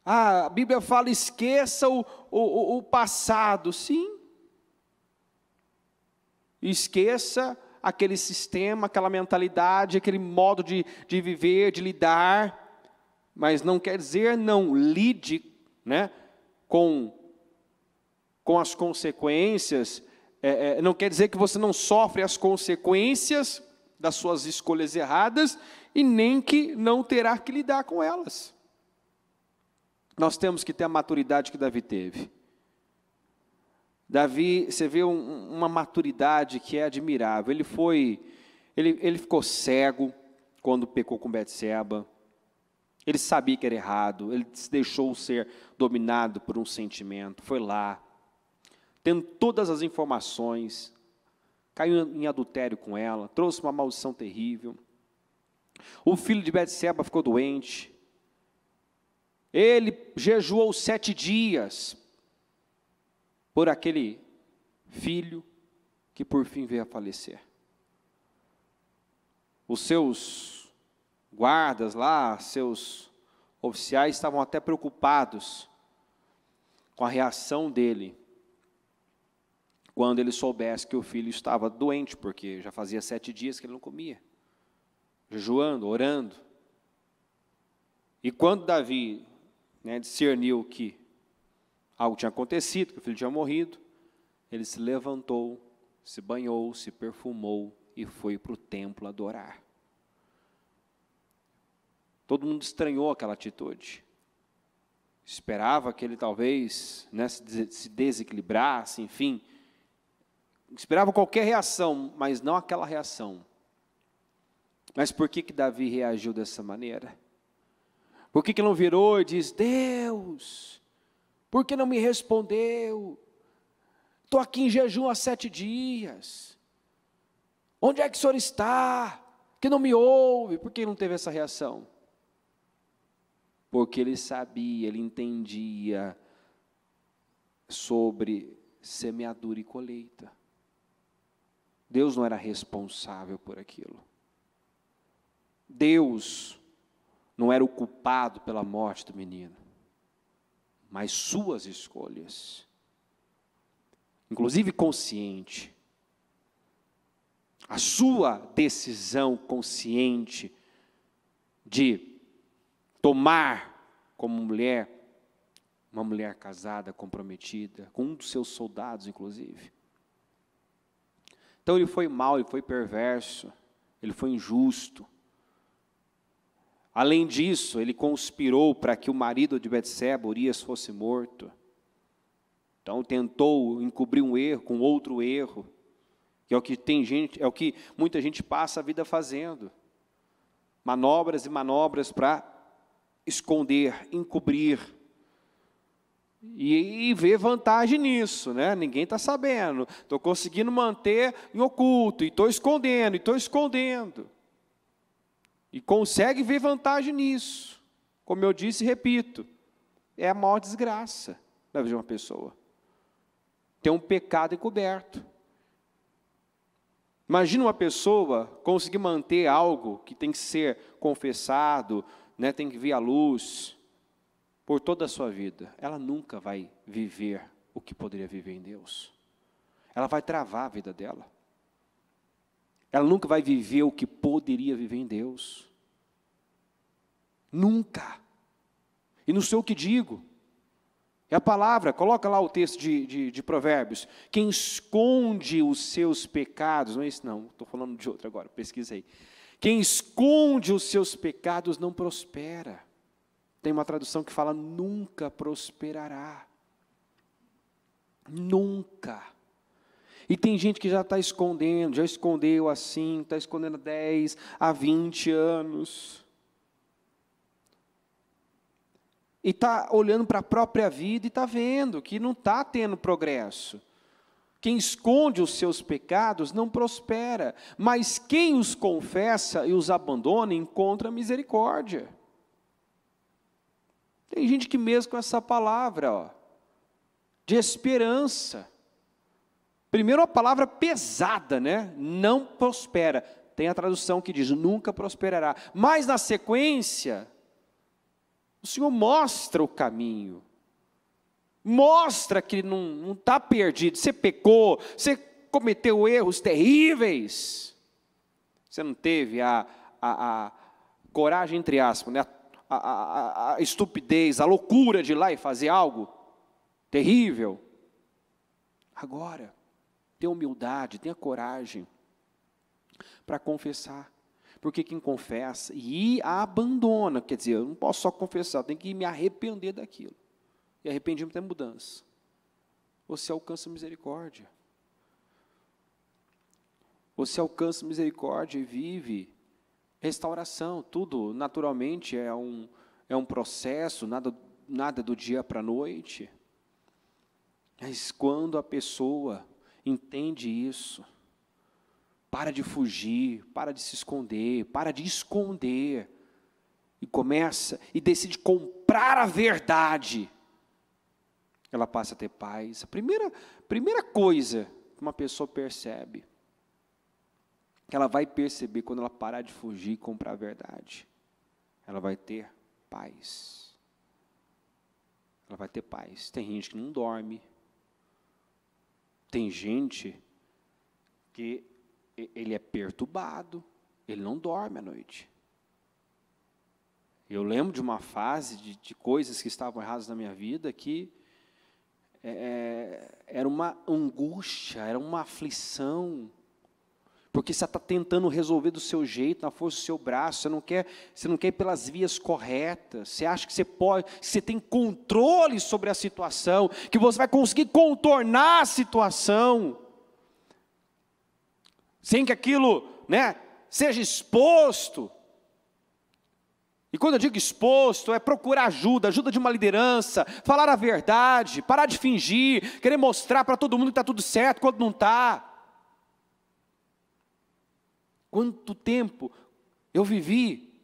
A Bíblia fala, esqueça o passado, sim. Esqueça aquele sistema, aquela mentalidade, aquele modo de viver, de lidar, mas não quer dizer não lide, né, com as consequências, não quer dizer que você não sofre as consequências das suas escolhas erradas, e nem que não terá que lidar com elas. Nós temos que ter a maturidade que Davi teve. Davi, você vê uma maturidade que é admirável. Ele ficou cego quando pecou com Betseba. Ele sabia que era errado. Ele se deixou ser dominado por um sentimento. Foi lá, tendo todas as informações, caiu em adultério com ela, trouxe uma maldição terrível. O filho de Betseba ficou doente. Ele jejuou 7 dias por aquele filho que por fim veio a falecer. Os seus guardas lá, seus oficiais estavam até preocupados com a reação dele quando ele soubesse que o filho estava doente, porque já fazia 7 dias que ele não comia, jejuando, orando. E quando Davi, né, discerniu que algo tinha acontecido, que o filho tinha morrido, ele se levantou, se banhou, se perfumou e foi para o templo adorar. Todo mundo estranhou aquela atitude. Esperava que ele talvez, né, se desequilibrasse, enfim. Esperava qualquer reação, mas não aquela reação. Mas por que Davi reagiu dessa maneira? Por que não virou e diz, Deus, por que não me respondeu? Estou aqui em jejum há 7 dias. Onde é que o Senhor está? Que não me ouve? Por que não teve essa reação? Porque ele sabia, ele entendia sobre semeadura e colheita. Deus não era responsável por aquilo. Deus não era o culpado pela morte do menino, mas suas escolhas, inclusive consciente. a sua decisão consciente de tomar como mulher, uma mulher casada, comprometida, com um dos seus soldados, inclusive. Então ele foi mau, ele foi perverso, ele foi injusto. Além disso, ele conspirou para que o marido de Betseba, Urias, fosse morto. Então tentou encobrir um erro com outro erro, que é o que muita gente passa a vida fazendo. Manobras e manobras para esconder, encobrir. E ver vantagem nisso, né? Ninguém está sabendo. Estou conseguindo manter em oculto, e estou escondendo. E consegue ver vantagem nisso. Como eu disse e repito, é a maior desgraça da vida de uma pessoa. Tem um pecado encoberto. Imagina uma pessoa conseguir manter algo que tem que ser confessado, né, tem que vir à luz, por toda a sua vida. Ela nunca vai viver o que poderia viver em Deus. Ela vai travar a vida dela. Ela nunca vai viver o que poderia viver em Deus. Nunca. E não sei o que digo. É a palavra, coloca lá o texto de Provérbios. Quem esconde os seus pecados, não é isso não, estou falando de outro agora, pesquisa aí. Quem esconde os seus pecados não prospera. Tem uma tradução que fala, nunca prosperará. Nunca. E tem gente que já está escondendo, já escondeu assim, está escondendo há 10, há 20 anos. E está olhando para a própria vida e está vendo que não está tendo progresso. Quem esconde os seus pecados não prospera, mas quem os confessa e os abandona encontra misericórdia. Tem gente que mesmo com essa palavra, ó, de esperança. Primeiro uma palavra pesada, né? Não prospera. Tem a tradução que diz, nunca prosperará. Mas na sequência, o Senhor mostra o caminho. Mostra que não está perdido. Você pecou, você cometeu erros terríveis. Você não teve a coragem, entre aspas, né? A estupidez, a loucura de ir lá e fazer algo terrível. Agora, tenha humildade, tenha coragem para confessar. Porque quem confessa e abandona, quer dizer, eu não posso só confessar, eu tenho que me arrepender daquilo. E arrependimento é mudança. Você alcança misericórdia. Você alcança misericórdia e vive restauração. Tudo, naturalmente, é um processo, nada do dia para a noite. Mas quando a pessoa entende isso, para de fugir, para de se esconder, para de esconder, e começa e decide comprar a verdade, ela passa a ter paz. A primeira coisa que uma pessoa percebe, que ela vai perceber quando ela parar de fugir e comprar a verdade, ela vai ter paz. Ela vai ter paz. Tem gente que não dorme, tem gente que ele é perturbado, ele não dorme à noite. Eu lembro de uma fase de coisas que estavam erradas na minha vida que era uma angústia, era uma aflição, porque você está tentando resolver do seu jeito, na força do seu braço, você não quer ir pelas vias corretas, você acha que você tem controle sobre a situação, que você vai conseguir contornar a situação, sem que aquilo, né, seja exposto. E quando eu digo exposto, é procurar ajuda de uma liderança, falar a verdade, parar de fingir, querer mostrar para todo mundo que está tudo certo, quando não está. Quanto tempo eu vivi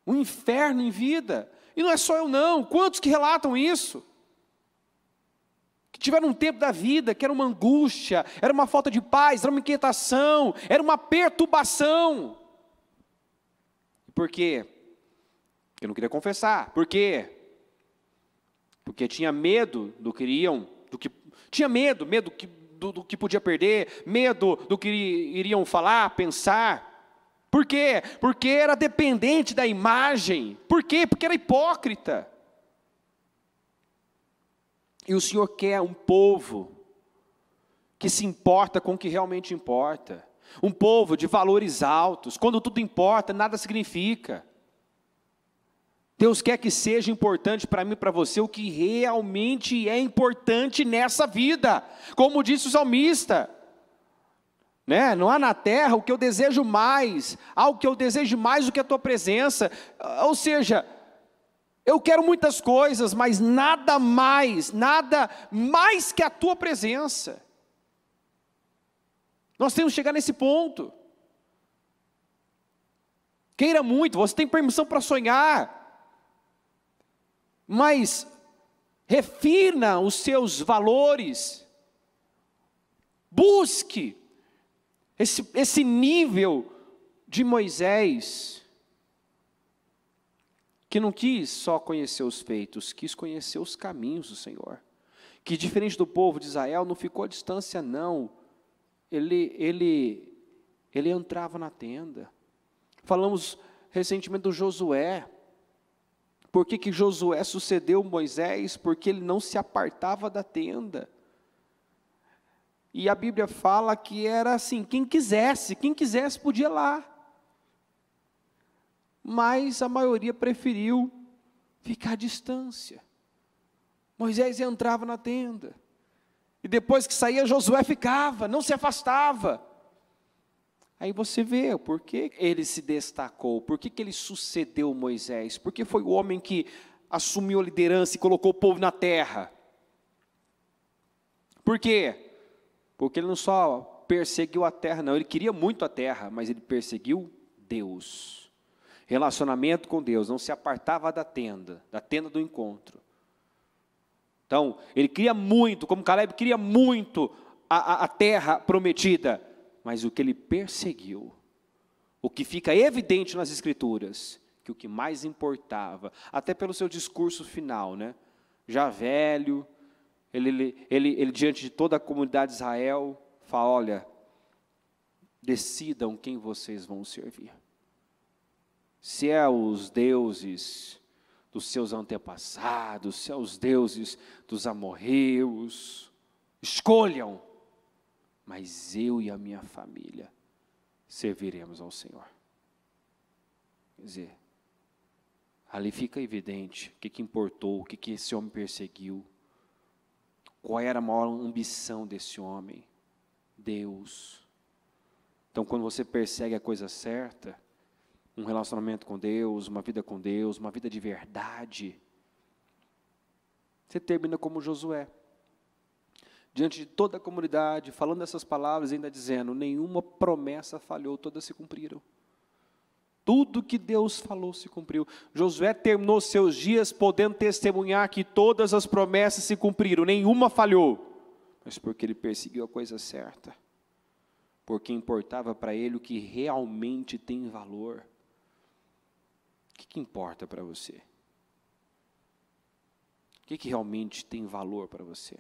um inferno em vida, e não é só eu não, quantos que relatam isso? Que tiveram um tempo da vida que era uma angústia, era uma falta de paz, era uma inquietação, era uma perturbação. Por quê? Porque eu não queria confessar. Por quê? Porque tinha medo tinha medo do que podia perder, medo do que iriam falar, pensar. Por quê? Porque era dependente da imagem. Por quê? Porque era hipócrita. E o Senhor quer um povo que se importa com o que realmente importa. Um povo de valores altos. Quando tudo importa, nada significa. Deus quer que seja importante para mim e para você o que realmente é importante nessa vida. Como disse o salmista. Né? Não há na terra o que eu desejo mais. Há o que eu desejo mais do que a tua presença. Ou seja, eu quero muitas coisas, mas nada mais que a tua presença. Nós temos que chegar nesse ponto. Queira muito, você tem permissão para sonhar, mas refina os seus valores, busque esse nível de Moisés, que não quis só conhecer os feitos, quis conhecer os caminhos do Senhor, que diferente do povo de Israel, não ficou à distância não, ele entrava na tenda. Falamos recentemente do Josué. Por que Josué sucedeu Moisés? Porque ele não se apartava da tenda. E a Bíblia fala que era assim, quem quisesse podia ir lá. Mas a maioria preferiu ficar à distância. Moisés entrava na tenda. E depois que saía, Josué ficava, não se afastava. Aí você vê por que ele se destacou, por que ele sucedeu Moisés, porque foi o homem que assumiu a liderança e colocou o povo na terra. Por quê? Porque ele não só perseguiu a terra, não, ele queria muito a terra, mas ele perseguiu Deus. Relacionamento com Deus, não se apartava da tenda do encontro. Então, ele queria muito, como Caleb queria muito a terra prometida, mas o que ele perseguiu, o que fica evidente nas Escrituras, que o que mais importava, até pelo seu discurso final, né? Já velho, ele diante de toda a comunidade de Israel, fala, olha, decidam quem vocês vão servir. Se é os deuses dos seus antepassados, se é os deuses dos amorreus, escolham, mas eu e a minha família serviremos ao Senhor. Quer dizer, ali fica evidente o que importou, o que esse homem perseguiu, qual era a maior ambição desse homem, Deus. Então, quando você persegue a coisa certa, um relacionamento com Deus, uma vida com Deus, uma vida de verdade, você termina como Josué, diante de toda a comunidade, falando essas palavras, ainda dizendo, nenhuma promessa falhou, todas se cumpriram. Tudo que Deus falou se cumpriu. Josué terminou seus dias podendo testemunhar que todas as promessas se cumpriram, nenhuma falhou, mas porque ele perseguiu a coisa certa, porque importava para ele o que realmente tem valor. O que importa para você? O que realmente tem valor para você?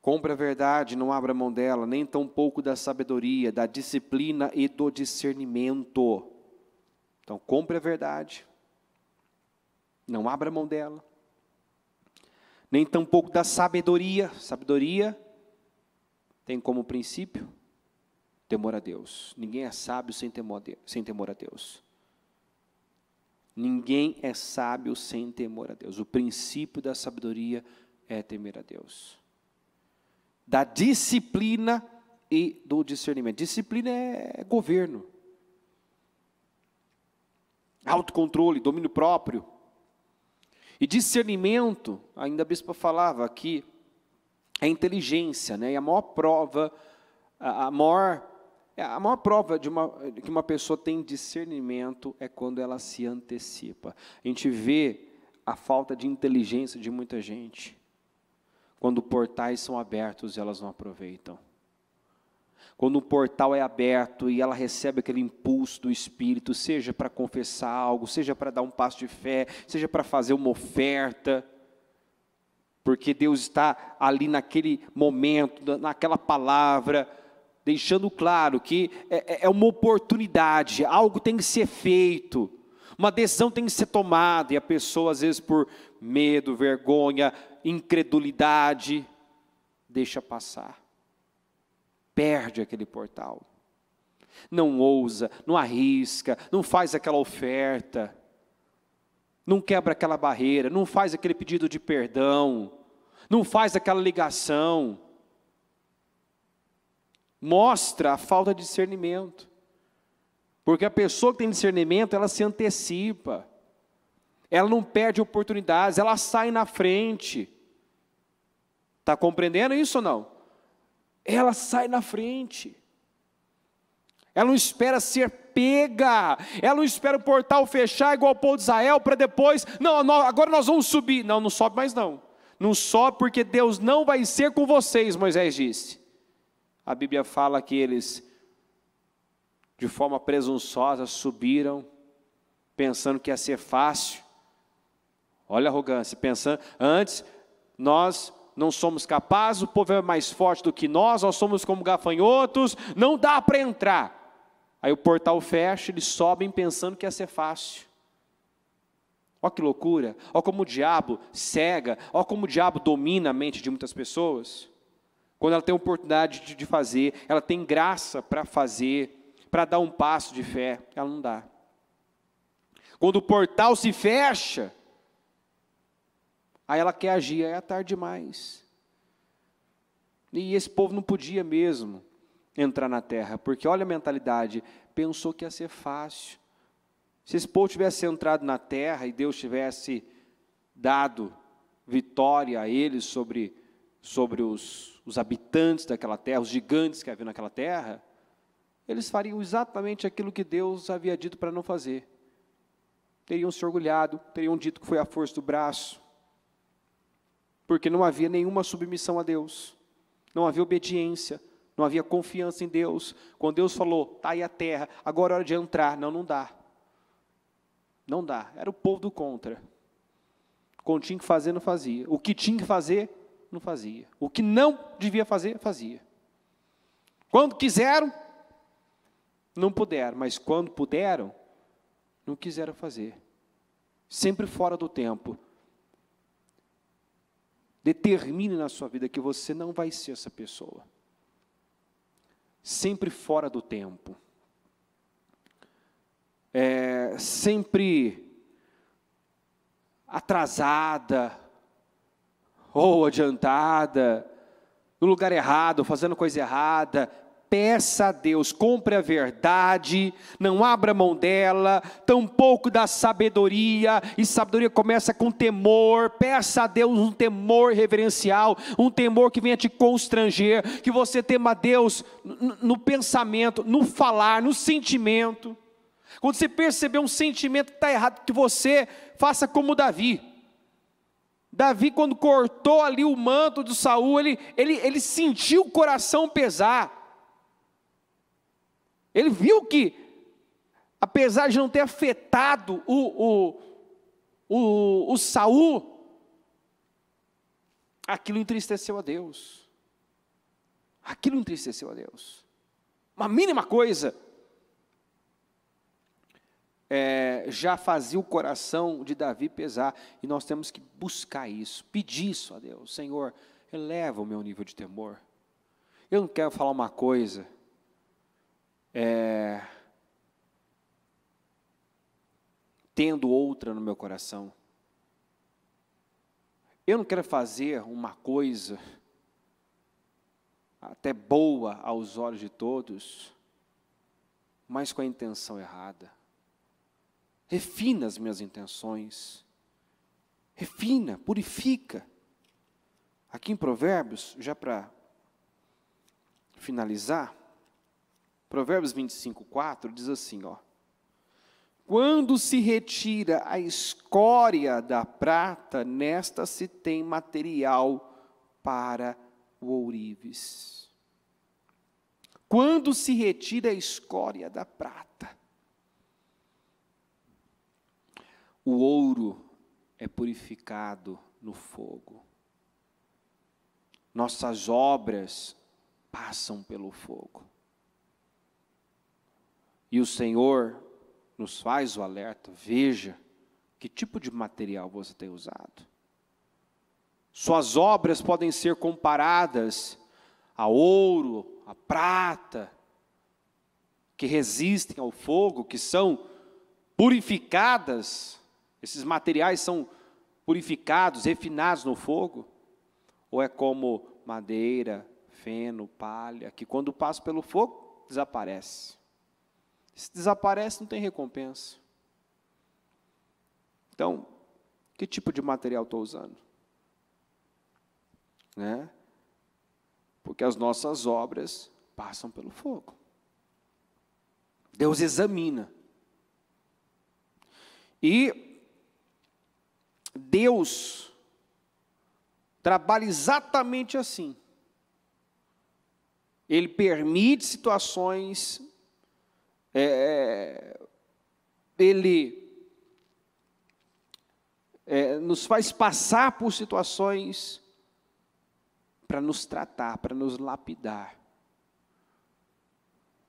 Compre a verdade, não abra mão dela, nem tampouco da sabedoria, da disciplina e do discernimento. Então, compre a verdade, não abra mão dela, nem tampouco da sabedoria. Sabedoria tem como princípio temor a Deus. Ninguém é sábio sem temor a Deus. Ninguém é sábio sem temor a Deus. O princípio da sabedoria é temer a Deus. Da disciplina e do discernimento. Disciplina é governo. Autocontrole, domínio próprio. E discernimento, ainda a bispa falava aqui, é inteligência, né? E a maior prova, a maior prova que uma pessoa tem discernimento é quando ela se antecipa. A gente vê a falta de inteligência de muita gente. Quando portais são abertos, elas não aproveitam. Quando um portal é aberto e ela recebe aquele impulso do Espírito, seja para confessar algo, seja para dar um passo de fé, seja para fazer uma oferta, porque Deus está ali naquele momento, naquela palavra, deixando claro que é uma oportunidade, algo tem que ser feito, uma decisão tem que ser tomada, e a pessoa às vezes por medo, vergonha, incredulidade, deixa passar, perde aquele portal, não ousa, não arrisca, não faz aquela oferta, não quebra aquela barreira, não faz aquele pedido de perdão, não faz aquela ligação, mostra a falta de discernimento, porque a pessoa que tem discernimento, ela se antecipa, ela não perde oportunidades, ela sai na frente, está compreendendo isso ou não? Ela sai na frente, ela não espera ser pega, ela não espera o portal fechar igual o povo de Israel, para depois, agora nós vamos subir, não sobe mais não sobe porque Deus não vai ser com vocês, Moisés disse. A Bíblia fala que eles, de forma presunçosa, subiram, pensando que ia ser fácil, olha a arrogância, pensando, antes, nós não somos capazes, o povo é mais forte do que nós somos como gafanhotos, não dá para entrar. Aí o portal fecha, eles sobem pensando que ia ser fácil. Olha que loucura, olha como o diabo cega, olha como o diabo domina a mente de muitas pessoas. Quando ela tem oportunidade de fazer, ela tem graça para fazer, para dar um passo de fé, ela não dá. Quando o portal se fecha, aí ela quer agir, aí é tarde demais. E esse povo não podia mesmo entrar na terra, porque olha a mentalidade, pensou que ia ser fácil. Se esse povo tivesse entrado na terra e Deus tivesse dado vitória a eles sobre os habitantes daquela terra, os gigantes que haviam naquela terra, eles fariam exatamente aquilo que Deus havia dito para não fazer. Teriam se orgulhado, teriam dito que foi a força do braço, porque não havia nenhuma submissão a Deus, não havia obediência, não havia confiança em Deus. Quando Deus falou, está aí a terra, agora é hora de entrar. Não dá. Não dá. Era o povo do contra. Quando tinha que fazer, não fazia. O que tinha que fazer, não fazia. O que não devia fazer, fazia. Quando quiseram, não puderam. Mas quando puderam, não quiseram fazer. Sempre fora do tempo. Determine na sua vida que você não vai ser essa pessoa. Sempre fora do tempo, sempre atrasada, ou adiantada, no lugar errado, fazendo coisa errada. Peça a Deus, compre a verdade, não abra mão dela, tampouco da sabedoria, e sabedoria começa com temor. Peça a Deus um temor reverencial, um temor que venha te constranger, que você tema a Deus no pensamento, no falar, no sentimento. Quando você perceber um sentimento que está errado, que você faça como Davi. Davi, quando cortou ali o manto de Saul, ele sentiu o coração pesar. Ele viu que, apesar de não ter afetado o Saul, aquilo entristeceu a Deus. Aquilo entristeceu a Deus. Uma mínima coisa já fazia o coração de Davi pesar. E nós temos que buscar isso, pedir isso a Deus. Senhor, eleva o meu nível de temor. Eu não quero falar uma coisa tendo outra no meu coração. Eu não quero fazer uma coisa até boa aos olhos de todos, mas com a intenção errada. Refina as minhas intenções, refina, purifica. Aqui em Provérbios, já para finalizar, Provérbios 25:4 diz assim, quando se retira a escória da prata, nesta se tem material para o ourives. Quando se retira a escória da prata, o ouro é purificado no fogo. nossas obras passam pelo fogo. E o Senhor nos faz o alerta: veja que tipo de material você tem usado. Suas obras podem ser comparadas a ouro, a prata, que resistem ao fogo, que são purificadas. Esses materiais são purificados, refinados no fogo. Ou é como madeira, feno, palha, que quando passa pelo fogo, desaparece. Se desaparece, não tem recompensa. Então, que tipo de material estou usando? Né? Porque as nossas obras passam pelo fogo. Deus examina. E Deus trabalha exatamente assim. Ele permite situações, Ele nos faz passar por situações para nos tratar, para nos lapidar,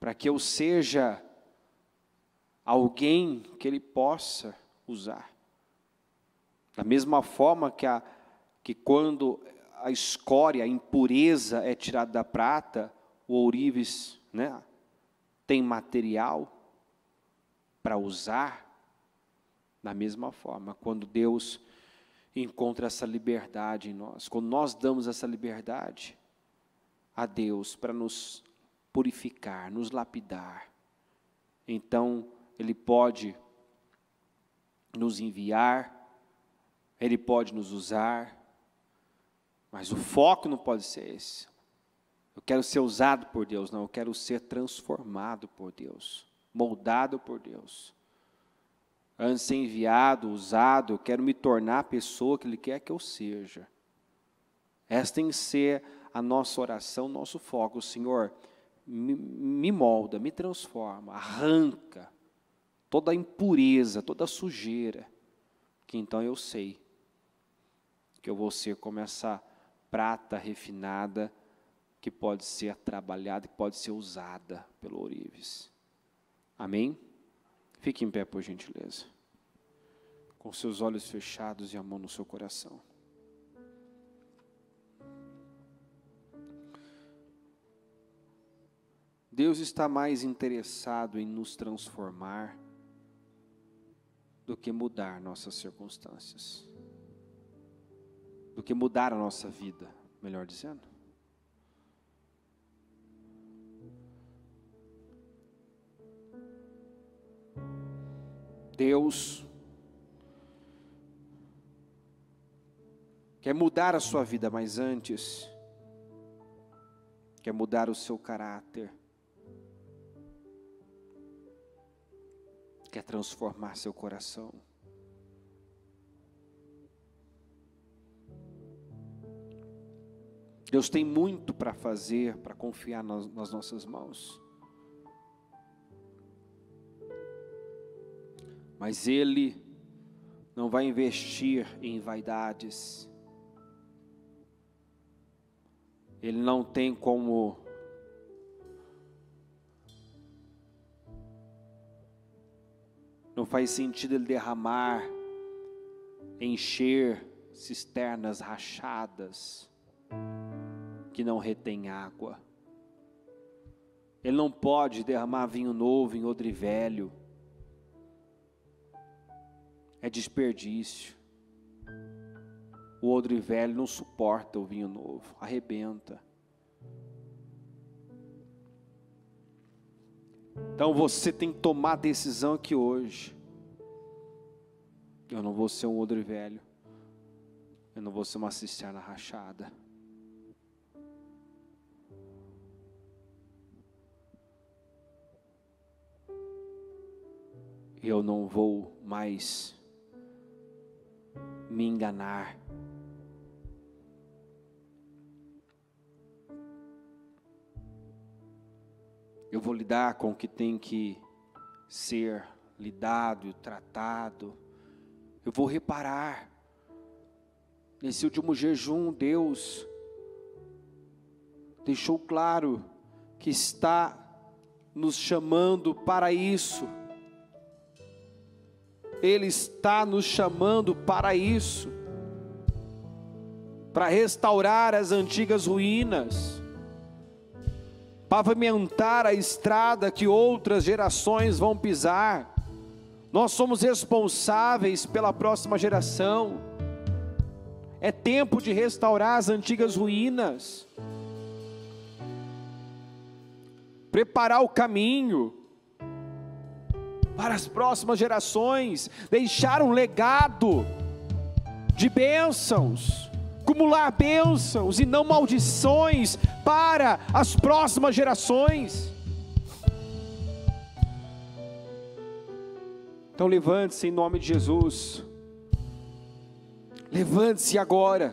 para que eu seja alguém que Ele possa usar. Da mesma forma que quando a escória, a impureza é tirada da prata, o ourives, né, tem material para usar. Da mesma forma, quando Deus encontra essa liberdade em nós, quando nós damos essa liberdade a Deus para nos purificar, nos lapidar, então Ele pode nos enviar, Ele pode nos usar, mas o foco não pode ser esse. Eu quero ser usado por Deus, não, eu quero ser transformado por Deus, moldado por Deus. Antes de ser enviado, usado, eu quero me tornar a pessoa que Ele quer que eu seja. Essa tem que ser a nossa oração, nosso foco. Senhor, me molda, me transforma, arranca toda a impureza, toda a sujeira, que então eu sei que eu vou ser como essa prata refinada, que pode ser trabalhada, que pode ser usada pelo ourives. Amém? Fique em pé, por gentileza, com seus olhos fechados e a mão no seu coração. Deus está mais interessado em nos transformar do que mudar nossas circunstâncias, do que mudar a nossa vida, melhor dizendo. Deus quer mudar a sua vida, mas antes quer mudar o seu caráter, quer transformar seu coração. Deus tem muito para fazer, para confiar nas nossas mãos. Mas Ele não vai investir em vaidades. Ele não tem como não faz sentido Ele derramar, encher cisternas rachadas que não retém água. Ele não pode derramar vinho novo em odre velho. É desperdício. O odre velho não suporta o vinho novo, arrebenta. Então você tem que tomar a decisão aqui hoje. Eu não vou ser um odre velho. Eu não vou ser uma cisterna rachada. Eu não vou mais me enganar. Eu vou lidar com o que tem que ser lidado e tratado. Eu vou reparar. Nesse último jejum, Deus deixou claro que está nos chamando para isso. Ele está nos chamando para isso, para restaurar as antigas ruínas, pavimentar a estrada que outras gerações vão pisar. Nós somos responsáveis pela próxima geração. É tempo de restaurar as antigas ruínas, preparar o caminho para as próximas gerações, deixar um legado de bênçãos, acumular bênçãos e não maldições para as próximas gerações. Então levante-se em nome de Jesus, levante-se agora,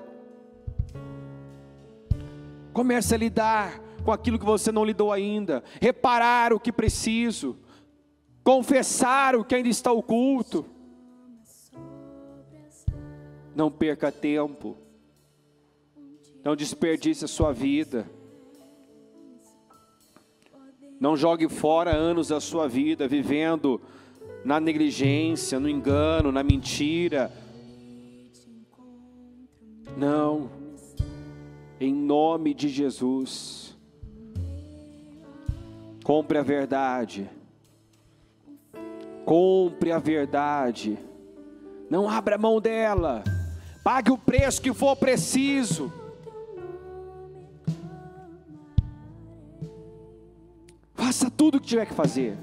comece a lidar com aquilo que você não lidou ainda, reparar o que preciso, confessar o que ainda está oculto. Não perca tempo, não desperdice a sua vida, não jogue fora anos da sua vida vivendo na negligência, no engano, na mentira. Não, em nome de Jesus, compre a verdade, compre a verdade, não abra mão dela, pague o preço que for preciso. Faça tudo o que tiver que fazer.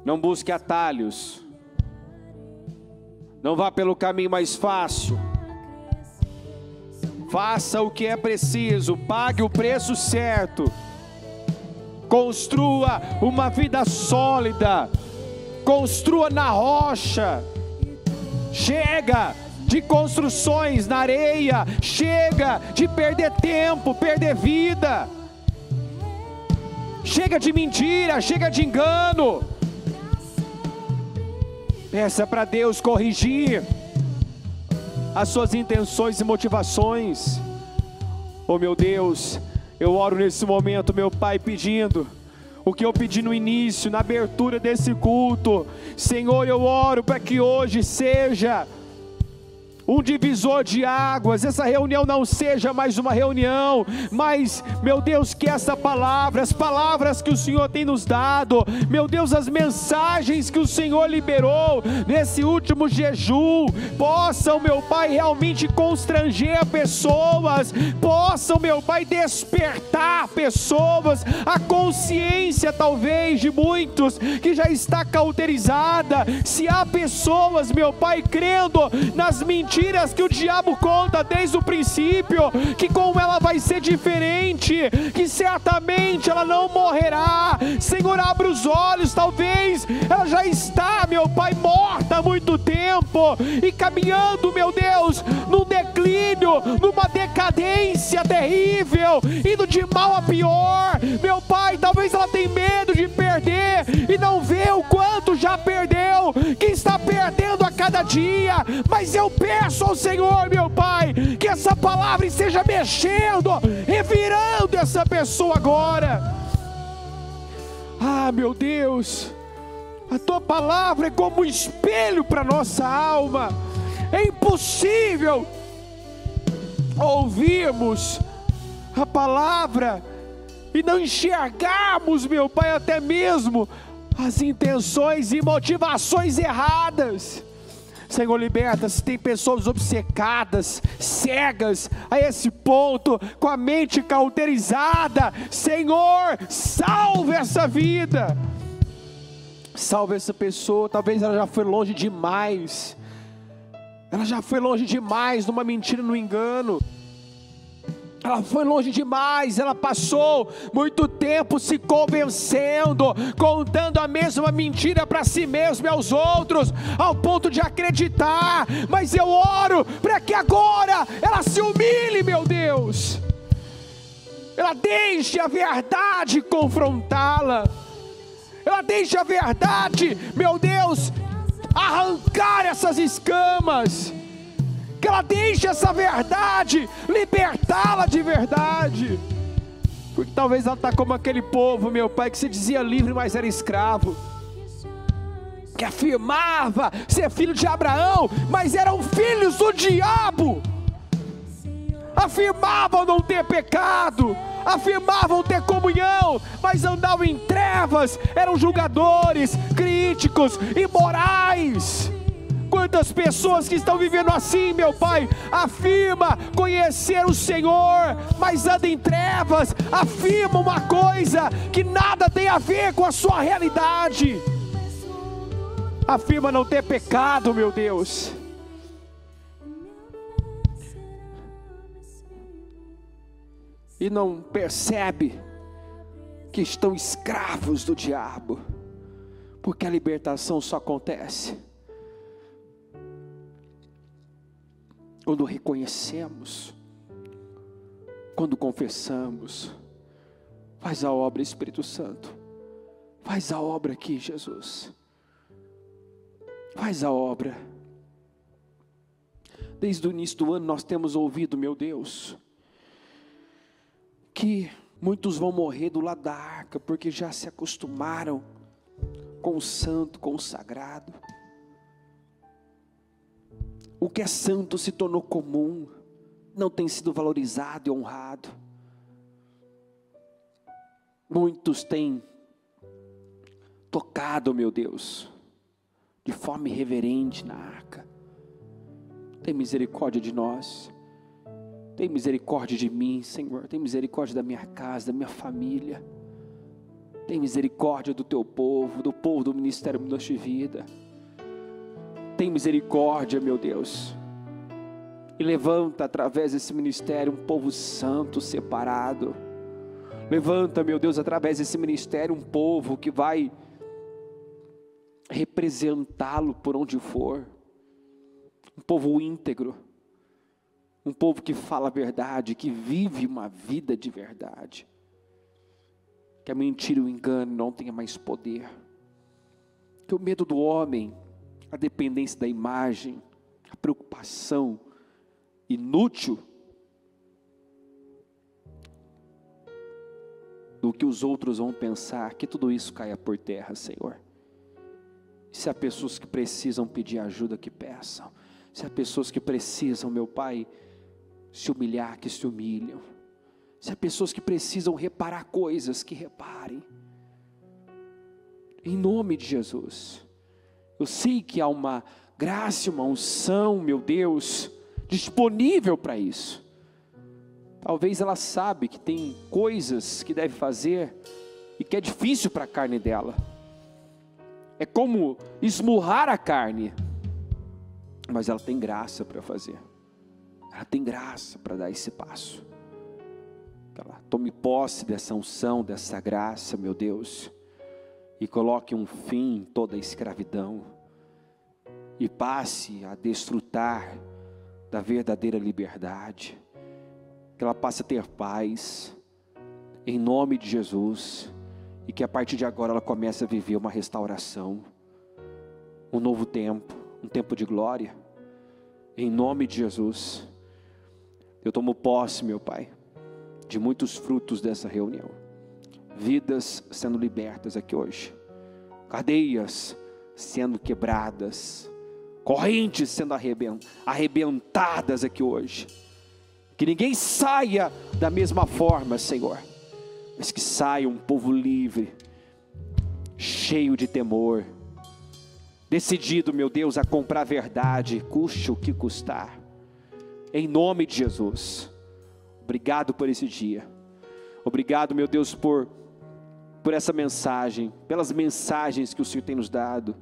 Não busque atalhos, não vá pelo caminho mais fácil. Faça o que é preciso, pague o preço certo. Construa uma vida sólida, construa na rocha. Chega de construções na areia, chega de perder tempo, perder vida. Chega de mentira, chega de engano. Peça para Deus corrigir as suas intenções e motivações. Oh meu Deus, eu oro nesse momento, meu Pai, pedindo o que eu pedi no início, na abertura desse culto. Senhor, eu oro para que hoje seja um divisor de águas, essa reunião não seja mais uma reunião, mas, meu Deus, que essa palavra, as palavras que o Senhor tem nos dado, meu Deus, as mensagens que o Senhor liberou nesse último jejum, possam, meu Pai, realmente constranger pessoas, possam, meu Pai, despertar pessoas, a consciência talvez de muitos que já está cauterizada. Se há pessoas, meu Pai, crendo nas mentiras que o diabo conta desde o princípio, que com ela vai ser diferente, que certamente ela não morrerá. Senhor, abre os olhos, talvez ela já está, meu Pai, morta há muito tempo e caminhando, meu Deus, num declínio, numa decadência terrível, indo de mal a pior. Meu Pai, talvez ela tenha medo de perder e não vê o quanto já perdeu, que está perdendo a cada dia. Mas eu peço ao Senhor, meu Pai, que essa palavra esteja mexendo, revirando essa pessoa agora. Ah, meu Deus, a Tua palavra é como um espelho para nossa alma. É impossível ouvirmos a palavra e não enxergarmos, meu Pai, até mesmo as intenções e motivações erradas. Senhor, liberta, se tem pessoas obcecadas, cegas a esse ponto, com a mente cauterizada, Senhor, salve essa vida, salve essa pessoa. Talvez ela já foi longe demais, numa mentira, no engano. Ela foi longe demais, ela passou muito tempo se convencendo, contando a mesma mentira para si mesma e aos outros, ao ponto de acreditar. Mas eu oro para que agora ela se humilhe, meu Deus, ela deixe a verdade confrontá-la, ela deixe a verdade, meu Deus, arrancar essas escamas, que ela deixe essa verdade libertá-la de verdade. Porque talvez ela está como aquele povo, meu Pai, que se dizia livre, mas era escravo, que afirmava ser filho de Abraão, mas eram filhos do diabo. Afirmavam não ter pecado, afirmavam ter comunhão, mas andavam em trevas, eram julgadores, críticos, imorais. Quantas pessoas que estão vivendo assim, meu Pai, afirma conhecer o Senhor, mas anda em trevas, afirma uma coisa que nada tem a ver com a sua realidade, afirma não ter pecado, meu Deus, e não percebe que estão escravos do diabo, porque a libertação só acontece quando reconhecemos, quando confessamos. Faz a obra, Espírito Santo, faz a obra aqui, Jesus, faz a obra. Desde o início do ano nós temos ouvido, meu Deus, que muitos vão morrer do lado da arca, porque já se acostumaram com o santo, com o sagrado. O que é santo se tornou comum, não tem sido valorizado e honrado. Muitos têm tocado, meu Deus, de forma irreverente na arca. Tem misericórdia de nós, tem misericórdia de mim, Senhor, tem misericórdia da minha casa, da minha família, tem misericórdia do teu povo, do povo do Ministério Mudança de Vida. Tem misericórdia, meu Deus, e levanta através desse ministério um povo santo, separado. Levanta, meu Deus, através desse ministério um povo que vai representá-lo por onde for, um povo íntegro, um povo que fala a verdade, que vive uma vida de verdade, que a mentira e o engano não tenha mais poder, que o medo do homem, a dependência da imagem, a preocupação inútil do que os outros vão pensar, que tudo isso caia por terra, Senhor. Se há pessoas que precisam pedir ajuda, que peçam. Se há pessoas que precisam, meu Pai, se humilhar, que se humilham. Se há pessoas que precisam reparar coisas, que reparem. Em nome de Jesus. Eu sei que há uma graça, uma unção, meu Deus, disponível para isso. Talvez ela sabe que tem coisas que deve fazer e que é difícil para a carne dela. É como esmurrar a carne, mas ela tem graça para fazer. Ela tem graça para dar esse passo. Ela tome posse dessa unção, dessa graça, meu Deus, e coloque um fim em toda a escravidão, e passe a desfrutar da verdadeira liberdade, que ela passe a ter paz, em nome de Jesus, e que a partir de agora ela comece a viver uma restauração, um novo tempo, um tempo de glória, em nome de Jesus. Eu tomo posse, meu Pai, de muitos frutos dessa reunião, vidas sendo libertas aqui hoje, cadeias sendo quebradas, correntes sendo arrebentadas aqui hoje, que ninguém saia da mesma forma, Senhor, mas que saia um povo livre, cheio de temor, decidido, meu Deus, a comprar a verdade, custe o que custar, em nome de Jesus. Obrigado por esse dia, obrigado, meu Deus, por essa mensagem, pelas mensagens que o Senhor tem nos dado,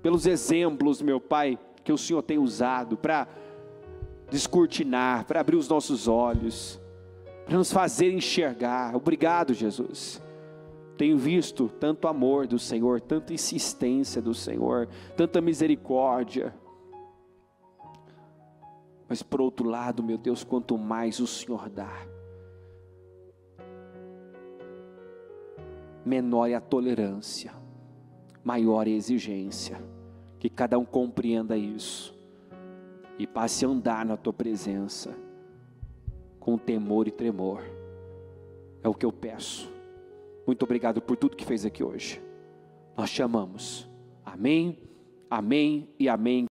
pelos exemplos, meu Pai, que o Senhor tem usado para descortinar, para abrir os nossos olhos, para nos fazer enxergar. Obrigado, Jesus. Tenho visto tanto amor do Senhor, tanta insistência do Senhor, tanta misericórdia. Mas por outro lado, meu Deus, quanto mais o Senhor dá, menor é a tolerância, maior é a exigência. Que cada um compreenda isso. e passe a andar na tua presença com temor e tremor. É o que eu peço. Muito obrigado por tudo que fez aqui hoje. Nós te amamos. Amém, amém e amém.